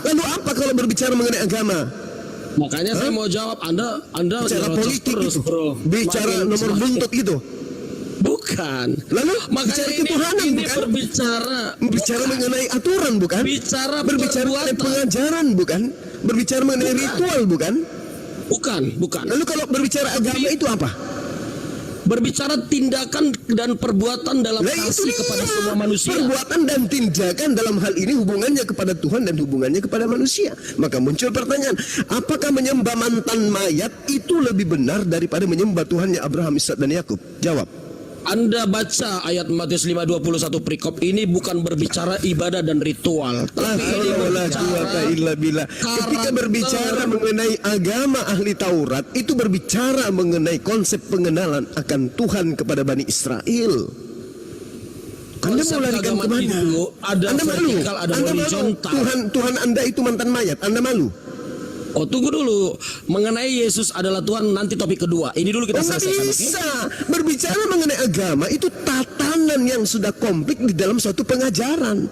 Lalu apa kalau berbicara mengenai agama? Makanya saya mau jawab, Anda bicara politik terus, itu, bro. bicara nomor buntut gitu. Bukan. Lalu makanya bicara ketuhanan ini bukan? Berbicara mengenai aturan bukan? Berbicara mengenai pengajaran bukan? Berbicara mengenai ritual bukan? Bukan. Lalu kalau berbicara agama itu apa? Berbicara tindakan dan perbuatan dalam kasih kepada semua manusia. Perbuatan dan tindakan dalam hal ini hubungannya kepada Tuhan dan hubungannya kepada manusia. Maka muncul pertanyaan, apakah menyembah mantan mayat itu lebih benar daripada menyembah Tuhannya Abraham, Ishak dan Yakub? Jawab. Anda baca ayat Matius 5:21 perikop ini bukan berbicara ibadah dan ritual, tapi ini berbicara ketika berbicara mengenai agama ahli Taurat, itu berbicara mengenai konsep pengenalan akan Tuhan kepada Bani Israel. Anda mau larikan kemana? Anda malu? Anda malu? Tuhan Anda itu mantan mayat. Anda malu? Oh, tunggu dulu. Mengenai Yesus adalah Tuhan, nanti topik kedua. Ini dulu kita selesaikan. Bisa. Berbicara mengenai agama itu tatanan yang sudah komplit di dalam suatu pengajaran.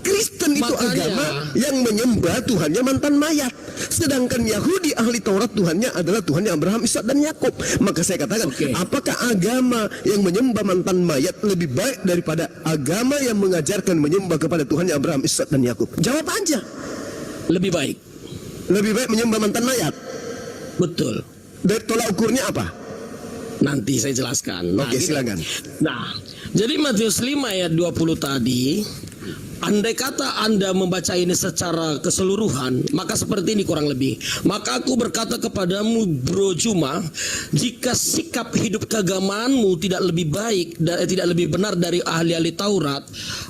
Kristen itu agama yang menyembah Tuhannya mantan mayat. Sedangkan Yahudi ahli Taurat Tuhannya adalah Tuhannya Abraham, Ishak dan Yakub. Maka saya katakan, apakah agama yang menyembah mantan mayat lebih baik daripada agama yang mengajarkan menyembah kepada Tuhannya Abraham, Ishak dan Yakub? Jawab aja. Lebih baik. Lebih baik menyembah mantan mayat. Betul. Dari tolak ukurnya apa? Nanti saya jelaskan. Oke, silakan. Nah, jadi Matius 5 ayat 20 tadi, andai kata Anda membaca ini secara keseluruhan, maka seperti ini kurang lebih. Maka aku berkata kepadamu, Bro Juma, jika sikap hidup keagamaanmu tidak lebih baik, tidak lebih benar dari ahli-ahli Taurat,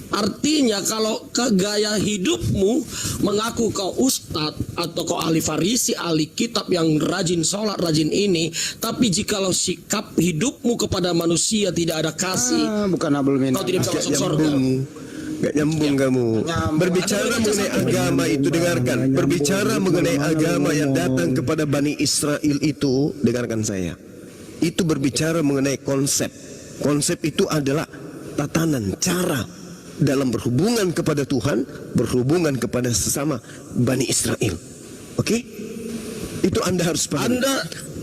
artinya kalau gaya hidupmu mengaku kau ustadz atau kau ahli Farisi, ahli kitab yang rajin sholat, rajin ini, tapi jikalau sikap hidupmu kepada manusia tidak ada kasih, bukan kau tidak bisa masuk surga. Gak nyambung kamu. Berbicara mengenai agama itu, dengarkan. Berbicara mengenai agama yang datang kepada Bani Israel itu, dengarkan saya. Itu berbicara mengenai konsep. Konsep itu adalah tatanan, cara dalam berhubungan kepada Tuhan, berhubungan kepada sesama Bani Israel. Oke? Itu Anda harus paham.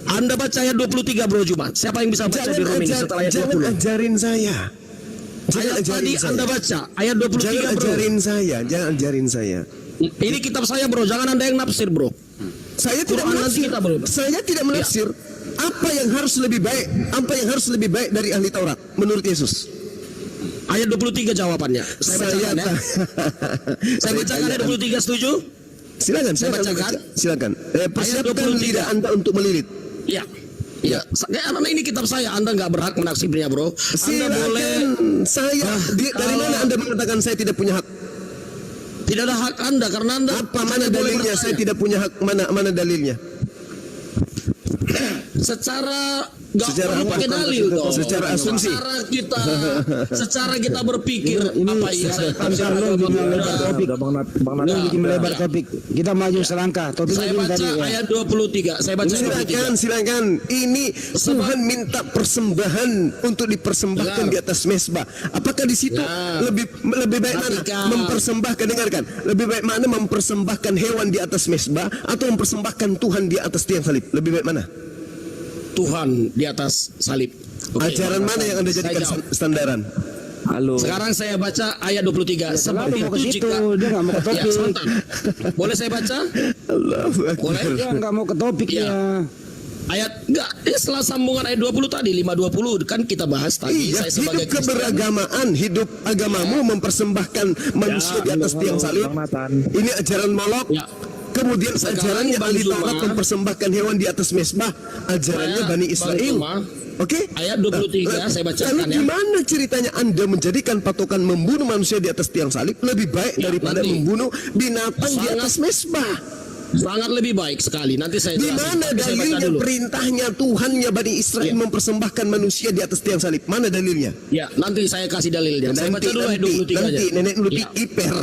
Anda baca ayat 23, Bro Jumat. Siapa yang bisa baca di room ini setelah ayat 20? Jangan ajarin saya. Ayat tadi Anda baca ayat 23, jangan bro. Jangan ajarin saya. Ini kitab saya, bro. Jangan Anda yang nafsir, bro. Saya tidak menafsir. Saya tidak menafsir. Apa yang harus lebih baik? Apa yang harus lebih baik dari ahli Taurat menurut Yesus? Ayat 23 jawabannya. Saya bacakan ya. Saya bacakan ayat 23, setuju? Silakan, saya bacakan. Silakan. Persiapkan lidah Anda untuk melilit. Ya. Ya, karena ini kitab saya, Anda nggak berhak menafsirnya, bro. Anda boleh. Dari mana Anda mengatakan saya tidak punya hak? Tidak ada hak Anda karena Anda. Mana dalilnya? Saya tidak punya hak. Mana dalilnya? Secara nggak perlu pakai dalil dong. Secara asumsi. Secara kita berpikir apa iya saya bikin melebar topik. Kita maju selangkah. Topik saya baca ayat 23. Saya baca. Silakan. Ini Tuhan minta persembahan untuk dipersembahkan di atas mezbah. Apakah di situ lebih baik mana mempersembahkan? Dengarkan. Lebih baik mana mempersembahkan hewan di atas mezbah atau mempersembahkan Tuhan di atas tiang salib? Lebih baik mana? Tuhan di atas salib. Ajaran mana yang Anda jadikan standaran? Halo. Sekarang saya baca ayat 23. Sebab itu jika dia nggak mau ke topik. Boleh saya baca? Boleh? Dia nggak mau ke topik ya. Ayat enggak, setelah sambungan ayat 20 tadi, 5:20 kan kita bahas tadi. Iya, saya sebagai hidup keberagamaan, hidup agamamu mempersembahkan manusia di atas tiang salib. Ini ajaran Molok. Kemudian ajarannya Bang ahli Juma, Taurat mempersembahkan hewan di atas mesbah, ajarannya Saya, Bani Bang Israel. Juma, Oke? ayat 23 saya bacakan Lalu ya. gimana ceritanya Anda menjadikan patokan membunuh manusia di atas tiang salib lebih baik daripada nanti. membunuh binatang di Sangat- atas mesbah? Sangat lebih baik sekali. Nanti saya Di jelasin. mana Tapi saya baca dalilnya dulu. perintahnya Tuhannya Bani Israel mempersembahkan manusia di atas tiang salib? Mana dalilnya? Ya, nanti saya kasih dalilnya. Saya baca dulu ayat 23 aja. nanti nenek lu Ya. piper.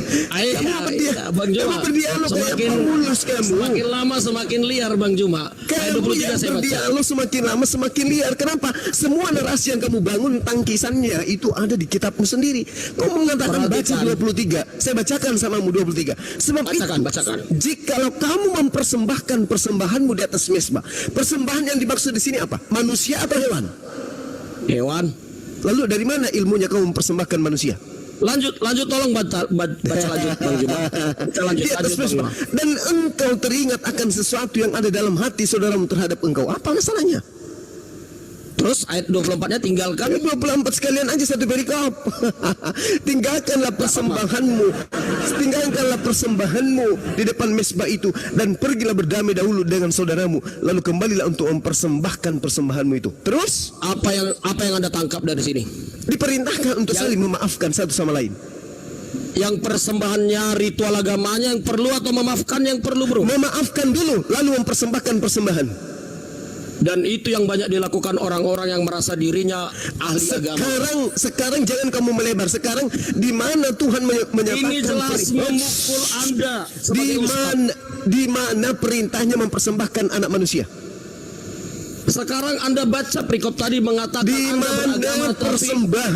Iya, Bang Juma. Kamu berdialog kayak Paulus kamu. Semakin lama semakin liar Bang Juma. Ayat Kamu 23 yang saya baca. berdialog semakin lama semakin liar. Kenapa? Semua narasi yang kamu bangun tangkisannya itu ada di kitabmu sendiri. Kamu mengatakan baca Perhatikan. 23. Saya bacakan samamu 23. Sebab Bacakan. jikalau kamu mempersembahkan persembahanmu di atas mesbah, persembahan yang dimaksud di sini apa? Manusia atau hewan? Hewan. Lalu dari mana ilmunya kamu mempersembahkan manusia? Lanjut tolong baca lanjut Bang Juma. Baca lanjut Di atas Bang mesbah. Juma. Dan engkau teringat akan sesuatu yang ada dalam hati saudaramu terhadap engkau. Apa masalahnya? Terus ayat 24-nya tinggalkan. Ayat 24 sekalian aja satu perikop. Tinggalkanlah persembahanmu. Tinggalkanlah persembahanmu di depan mesbah itu dan pergilah berdamai dahulu dengan saudaramu. Lalu kembalilah untuk mempersembahkan persembahanmu itu. Terus Apa yang Anda tangkap dari sini? diperintahkan untuk saling memaafkan satu sama lain. Yang persembahannya ritual agamanya yang perlu atau memaafkan yang perlu, Bro? Memaafkan dulu lalu mempersembahkan persembahan. Dan itu yang banyak dilakukan orang-orang yang merasa dirinya ahli agama. Sekarang jangan kamu melebar. Sekarang di mana Tuhan menyatakan Ini jelas memukul Anda sebagai ustaz. di mana perintahnya mempersembahkan anak manusia? Sekarang Anda baca perikop tadi mengatakan Di Anda mana beragama tapi persembahan